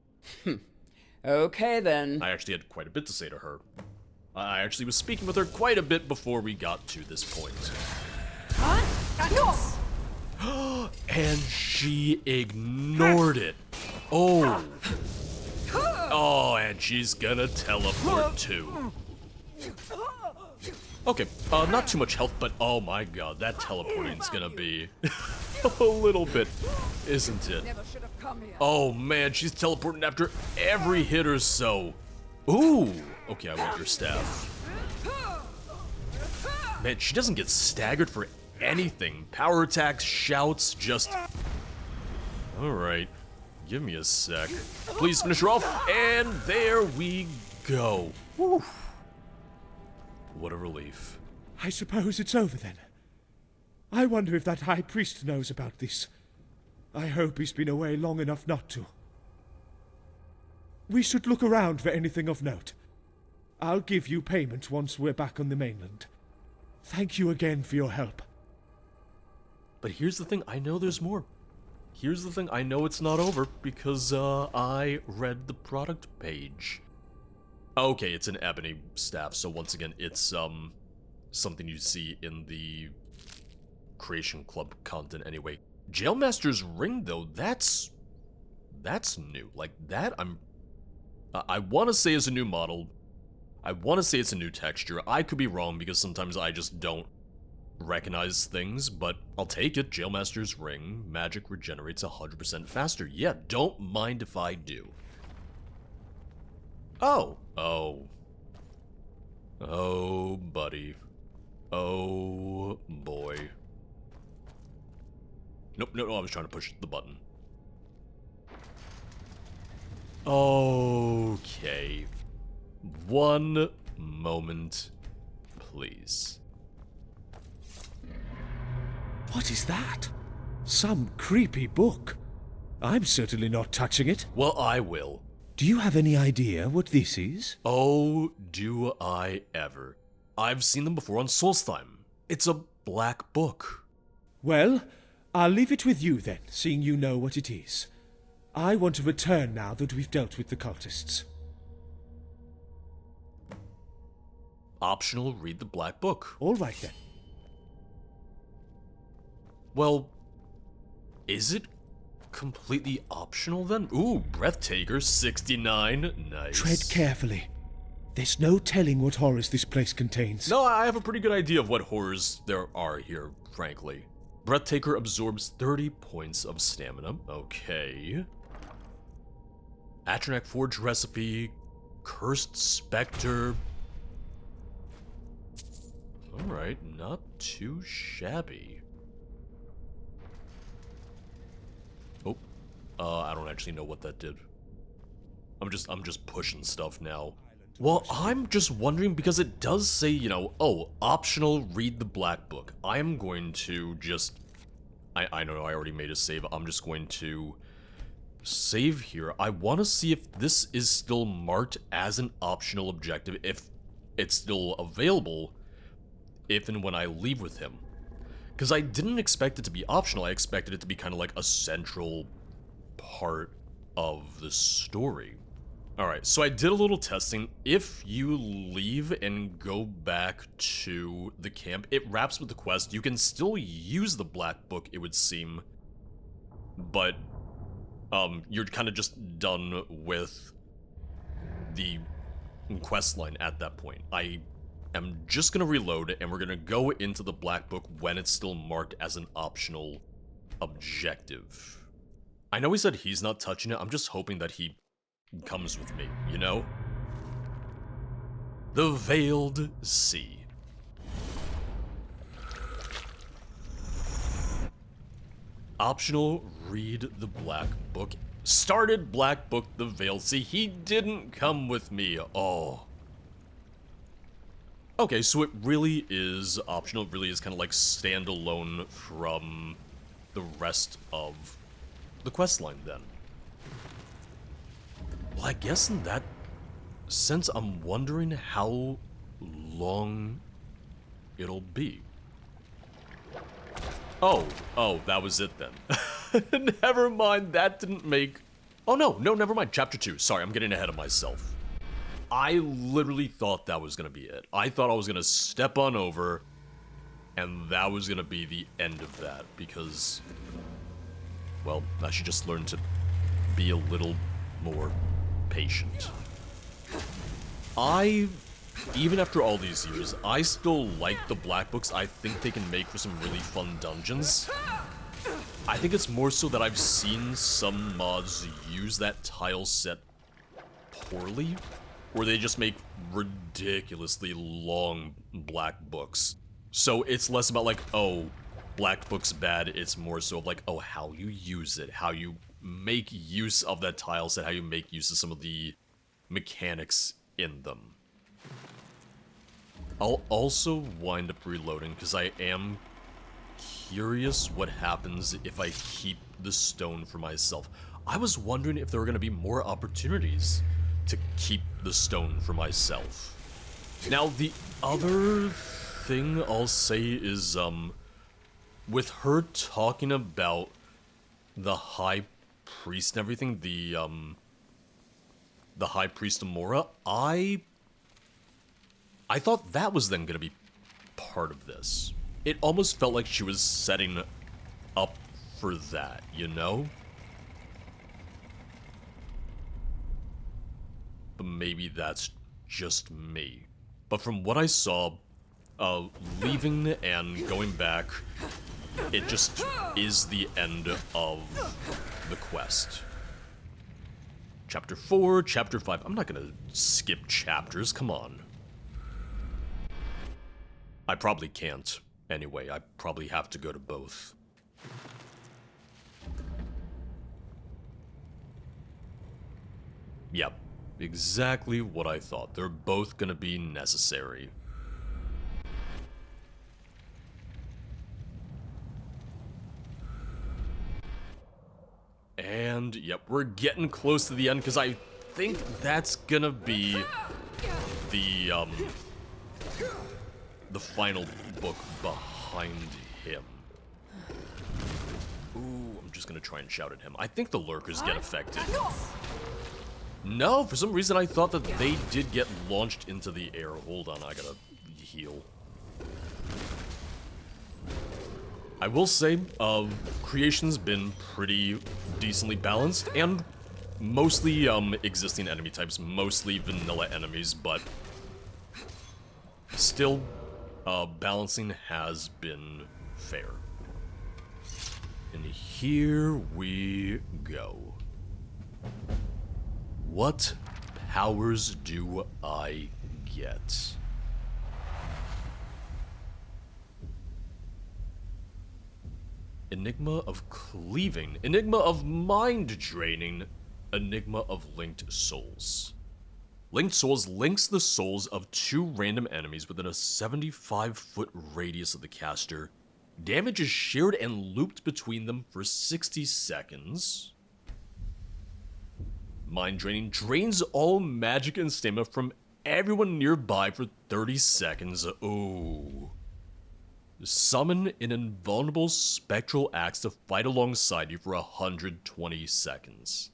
Okay then. I actually had quite a bit to say to her. I actually was speaking with her quite a bit before we got to this point. And she ignored it. Oh. Oh, and she's gonna teleport too. Okay, not too much health, but oh my god, that teleporting's gonna be a little bit, isn't it? Oh man, she's teleporting after every hit or so. Ooh, okay, I want your staff. Man, she doesn't get staggered for anything. Power attacks, shouts, just... Alright, give me a sec. Please finish her off, and there we go. Whew. What a relief. I suppose it's over then. I wonder if that High Priest knows about this. I hope he's been away long enough not to. We should look around for anything of note. I'll give you payment once we're back on the mainland. Thank you again for your help. But here's the thing, I know there's more. Here's the thing, I know it's not over, because, I read the product page. Okay, it's an ebony staff, so once again, it's, something you see in the Creation Club content anyway. Jailmaster's ring, though, that's new. Like, that, I want to say is a new model. I want to say it's a new texture. I could be wrong, because sometimes I just don't recognize things, but I'll take it. Jailmaster's ring. Magic regenerates 100% faster. Yeah, don't mind if I do. Oh. Oh. Oh, buddy. Oh, boy. Nope, no, I was trying to push the button. Okay. One moment, please. What is that? Some creepy book. I'm certainly not touching it. Well, I will. Do you have any idea what this is? Oh, do I ever. I've seen them before on Solstheim. It's a black book. Well, I'll leave it with you then, seeing you know what it is. I want to return now that we've dealt with the cultists. Optional, read the black book. All right then. Well, is it completely optional then? Ooh, Breathtaker 69. Nice. Tread carefully. There's no telling what horrors this place contains. No, I have a pretty good idea of what horrors there are here, frankly. Breathtaker absorbs 30 points of stamina. Okay. Atronach Forge recipe. Cursed Spectre. Alright, not too shabby. Oh, I don't actually know what that did. I'm just pushing stuff now. Well, I'm just wondering because it does say, you know, oh, optional, read the black book. I am going to just, I don't know, I already made a save. I'm just going to save here. I want to see if this is still marked as an optional objective, if it's still available, if and when I leave with him. Because I didn't expect it to be optional. I expected it to be kind of like a central part of the story. Alright, so I did a little testing. If you leave and go back to the camp, it wraps with the quest. You can still use the black book, it would seem. But, you're kind of just done with the quest line at that point. I am just gonna reload, and we're gonna go into the black book when it's still marked as an optional objective. I know he said he's not touching it. I'm just hoping that he comes with me, you know? The Veiled Sea. Optional, read the black book. Started black book, the Veiled Sea. He didn't come with me. Oh. Okay, so it really is optional. It really is kind of like standalone from the rest of the questline then. Well, I guess in that sense, I'm wondering how long it'll be. Oh, that was it then. Never mind, that didn't make... Oh no, never mind, chapter 2. Sorry, I'm getting ahead of myself. I literally thought that was gonna be it. I thought I was gonna step on over, and that was gonna be the end of that, because... Well, I should just learn to be a little more patient. Even after all these years, I still like the black books. I think they can make for some really fun dungeons. I think it's more so that I've seen some mods use that tile set poorly, where they just make ridiculously long black books. So it's less about like, oh, black book's bad, it's more so of like, oh, how you use it, how you make use of that tile set, how you make use of some of the mechanics in them. I'll also wind up reloading because I am curious what happens if I keep the stone for myself. I was wondering if there were going to be more opportunities to keep the stone for myself. Now, the other thing I'll say is, with her talking about the High Priest and everything, the High Priest Amora, I thought that was then going to be part of this. It almost felt like she was setting up for that, you know? But maybe that's just me. But from what I saw, leaving and going back, it just is the end of the quest. Chapter 4, Chapter 5. I'm not gonna skip chapters, come on. I probably can't. Anyway, I probably have to go to both. Yep, exactly what I thought. They're both gonna be necessary. And, yep, we're getting close to the end, because I think that's gonna be the final book behind him. Ooh, I'm just gonna try and shout at him. I think the lurkers get affected. No, for some reason I thought that they did get launched into the air. Hold on, I gotta heal. I will say, creation's been pretty decently balanced, and mostly existing enemy types, mostly vanilla enemies, but still, balancing has been fair. And here we go. What powers do I get? Enigma of Cleaving, Enigma of Mind Draining, Enigma of Linked Souls. Linked Souls links the souls of 2 random enemies within a 75-foot radius of the caster. Damage is shared and looped between them for 60 seconds. Mind Draining drains all magic and stamina from everyone nearby for 30 seconds. Ooh. Summon an invulnerable spectral axe to fight alongside you for 120 seconds.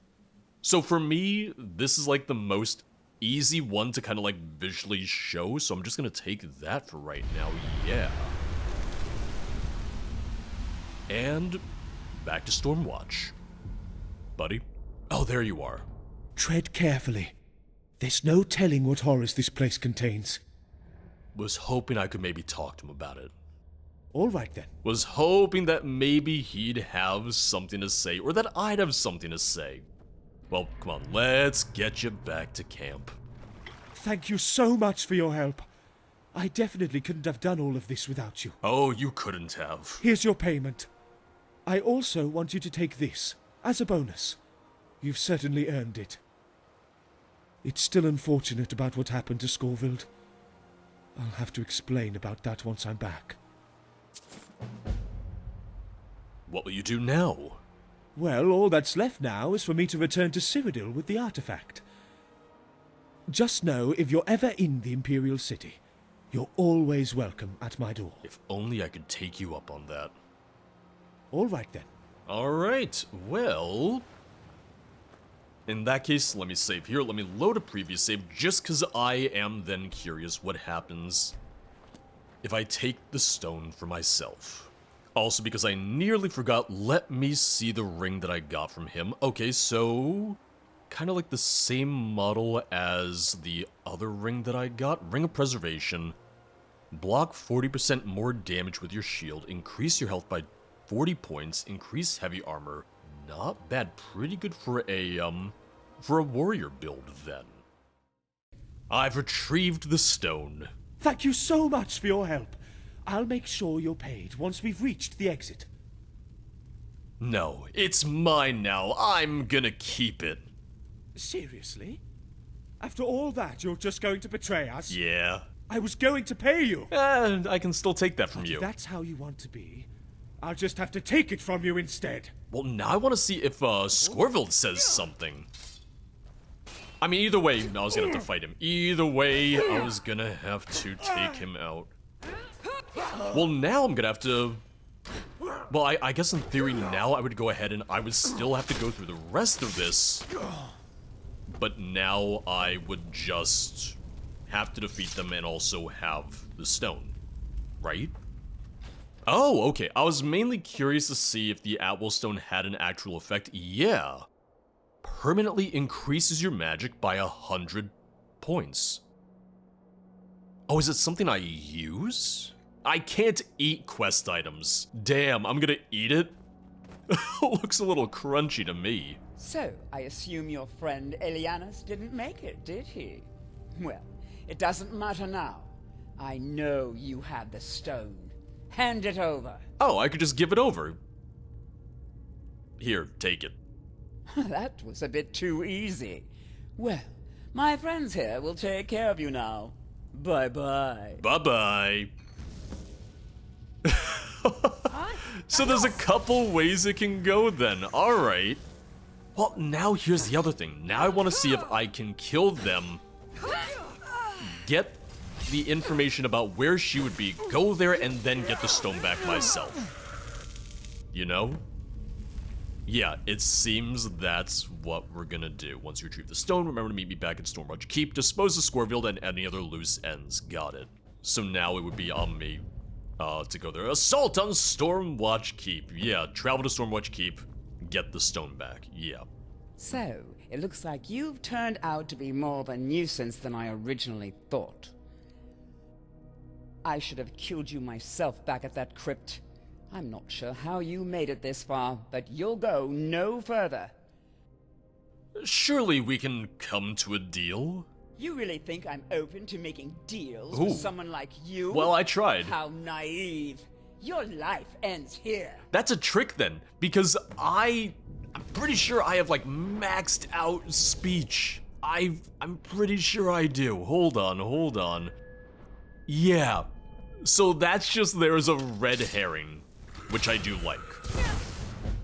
So for me, this is like the most easy one to kind of like visually show, so I'm just gonna take that for right now, yeah. And back to Stormwatch. Buddy? Oh, there you are. Tread carefully. There's no telling what horrors this place contains. Was hoping I could maybe talk to him about it. All right then. Was hoping that maybe he'd have something to say, or that I'd have something to say. Well, come on, let's get you back to camp. Thank you so much for your help. I definitely couldn't have done all of this without you. Oh, you couldn't have. Here's your payment. I also want you to take this, as a bonus. You've certainly earned it. It's still unfortunate about what happened to Starfield. I'll have to explain about that once I'm back. What will you do now? Well, all that's left now is for me to return to Cyrodiil with the artifact. Just know, if you're ever in the Imperial City, you're always welcome at my door. If only I could take you up on that. All right then. Alright, well... in that case, let me save here. Let me load a previous save, just because I am then curious what happens if I take the stone for myself. Also, because I nearly forgot, let me see the ring that I got from him. Okay, so... kind of like the same model as the other ring that I got. Ring of Preservation. Block 40% more damage with your shield. Increase your health by 40 points. Increase heavy armor. Not bad. Pretty good for a warrior build, then. I've retrieved the stone. Thank you so much for your help. I'll make sure you're paid once we've reached the exit. No, it's mine now. I'm gonna keep it. Seriously? After all that, you're just going to betray us? Yeah. I was going to pay you. I can still take that from But you. if that's how you want to be, I'll just have to take it from you instead. Well, now I want to see if Starfield says something. I mean, either way, I was gonna have to fight him. Either way, I was gonna have to take him out. Well, now I'm gonna have to... well, I guess in theory now I would go ahead and I would still have to go through the rest of this. But now I would just have to defeat them and also have the stone. Right? Oh, okay. I was mainly curious to see if the Atwell Stone had an actual effect. Yeah. Permanently increases your magic by 100 points. Oh, is it something I use? I can't eat quest items. Damn, I'm gonna eat it? Looks a little crunchy to me. So, I assume your friend Elianus didn't make it, did he? Well, it doesn't matter now. I know you have the stone. Hand it over. Oh, I could just give it over. Here, take it. That was a bit too easy. Well, my friends here will take care of you now. Bye-bye. Bye-bye. So there's a couple ways it can go then. Alright. Well, now here's the other thing. Now I want to see if I can kill them. Get the information about where she would be. Go there and then get the stone back myself. You know? Yeah, it seems that's what we're gonna do. Once you retrieve the stone, remember to meet me back at Stormwatch Keep. Dispose of Starfield and any other loose ends. Got it. So now it would be on me to go there. Assault on Stormwatch Keep. Yeah, travel to Stormwatch Keep, get the stone back. Yeah. So, it looks like you've turned out to be more of a nuisance than I originally thought. I should have killed you myself back at that crypt. I'm not sure how you made it this far, but you'll go no further. Surely we can come to a deal? You really think I'm open to making deals Ooh. with someone like you? Well, I tried. How naive. Your life ends here. That's a trick then, because I'm pretty sure I have like maxed out speech. I'm pretty sure I do. Hold on. Yeah. So that's just there as a red herring, which I do like.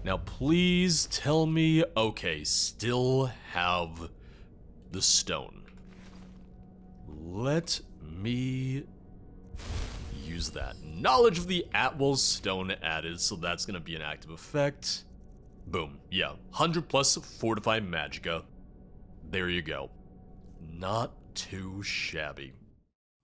Now please tell me, okay, still have the stone. Let me use that. Knowledge of the Atwell stone added, so that's gonna be an active effect. Boom, yeah, 100 plus Fortify Magicka. There you go. Not too shabby.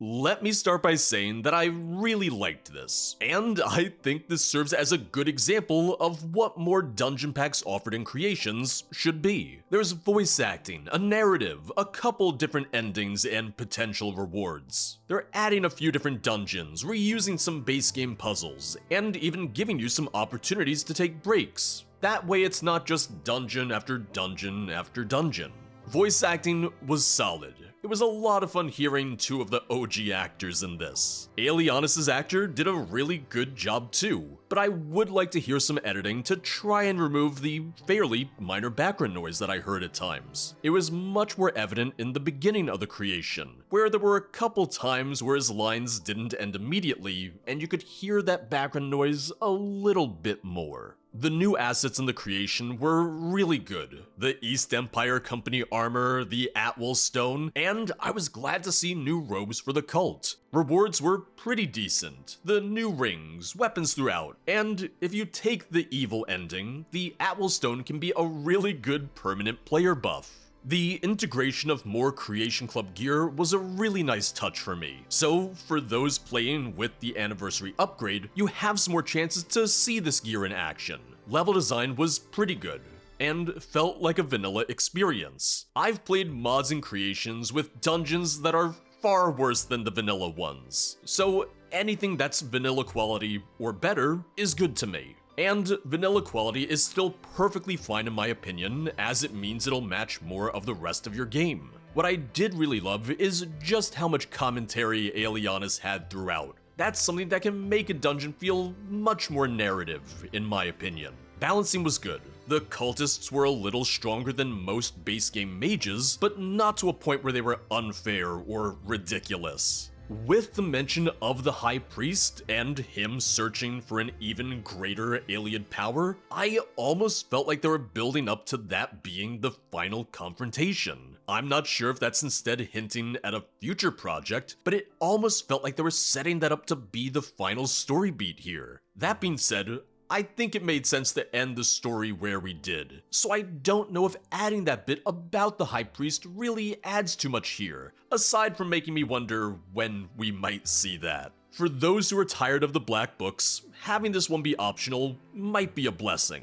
Let me start by saying that I really liked this, and I think this serves as a good example of what more dungeon packs offered in Creations should be. There's voice acting, a narrative, a couple different endings, and potential rewards. They're adding a few different dungeons, reusing some base game puzzles, and even giving you some opportunities to take breaks. That way it's not just dungeon after dungeon after dungeon. Voice acting was solid. It was a lot of fun hearing two of the OG actors in this. Ayleid actor did a really good job too, but I would like to hear some editing to try and remove the fairly minor background noise that I heard at times. It was much more evident in the beginning of the creation, where there were a couple times where his lines didn't end immediately, and you could hear that background noise a little bit more. The new assets in the creation were really good. The East Empire Company armor, the Atwell stone, and I was glad to see new robes for the cult. Rewards were pretty decent. The new rings, weapons throughout, and if you take the evil ending, the Atwell stone can be a really good permanent player buff. The integration of more Creation Club gear was a really nice touch for me, so for those playing with the anniversary upgrade, you have some more chances to see this gear in action. Level design was pretty good, and felt like a vanilla experience. I've played mods and Creations with dungeons that are far worse than the vanilla ones, so anything that's vanilla quality or better is good to me. And vanilla quality is still perfectly fine in my opinion, as it means it'll match more of the rest of your game. What I did really love is just how much commentary Ayleid had throughout. That's something that can make a dungeon feel much more narrative, in my opinion. Balancing was good. The cultists were a little stronger than most base game mages, but not to a point where they were unfair or ridiculous. With the mention of the High Priest and him searching for an even greater Ayleid power, I almost felt like they were building up to that being the final confrontation. I'm not sure if that's instead hinting at a future project, but it almost felt like they were setting that up to be the final story beat here. That being said, I think it made sense to end the story where we did, so I don't know if adding that bit about the High Priest really adds too much here, aside from making me wonder when we might see that. For those who are tired of the Black Books, having this one be optional might be a blessing.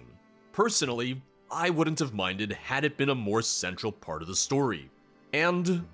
Personally, I wouldn't have minded had it been a more central part of the story. And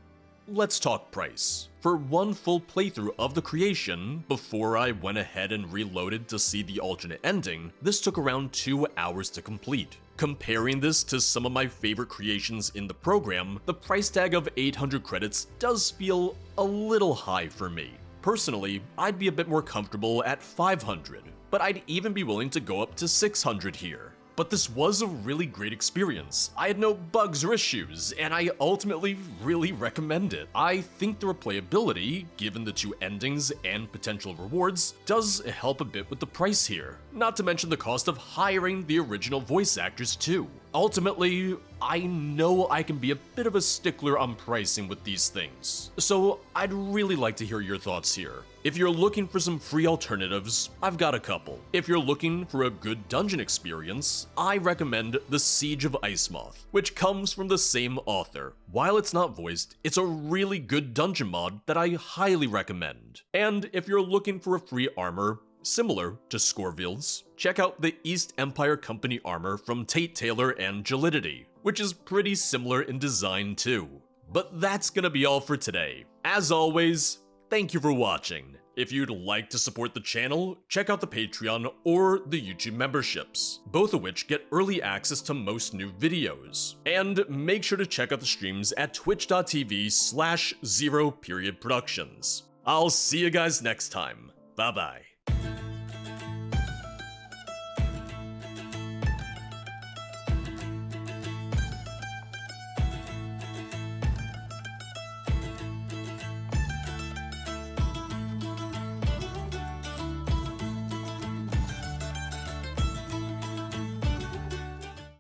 let's talk price. For one full playthrough of the creation, before I went ahead and reloaded to see the alternate ending, this took around 2 hours to complete. Comparing this to some of my favorite creations in the program, the price tag of 800 credits does feel a little high for me. Personally, I'd be a bit more comfortable at 500, but I'd even be willing to go up to 600 here. But this was a really great experience. I had no bugs or issues, and I ultimately really recommend it. I think the replayability, given the 2 endings and potential rewards, does help a bit with the price here. Not to mention the cost of hiring the original voice actors too. Ultimately, I know I can be a bit of a stickler on pricing with these things, so I'd really like to hear your thoughts here. If you're looking for some free alternatives, I've got a couple. If you're looking for a good dungeon experience, I recommend The Siege of Icemoth, which comes from the same author. While it's not voiced, it's a really good dungeon mod that I highly recommend. And if you're looking for a free armor, similar to Scorville's, check out the East Empire Company armor from Tate Taylor and Gelidity, which is pretty similar in design too. But that's gonna be all for today. As always, thank you for watching. If you'd like to support the channel, check out the Patreon or the YouTube memberships, both of which get early access to most new videos. And make sure to check out the streams at twitch.tv/0periodproductions. I'll see you guys next time. Bye bye.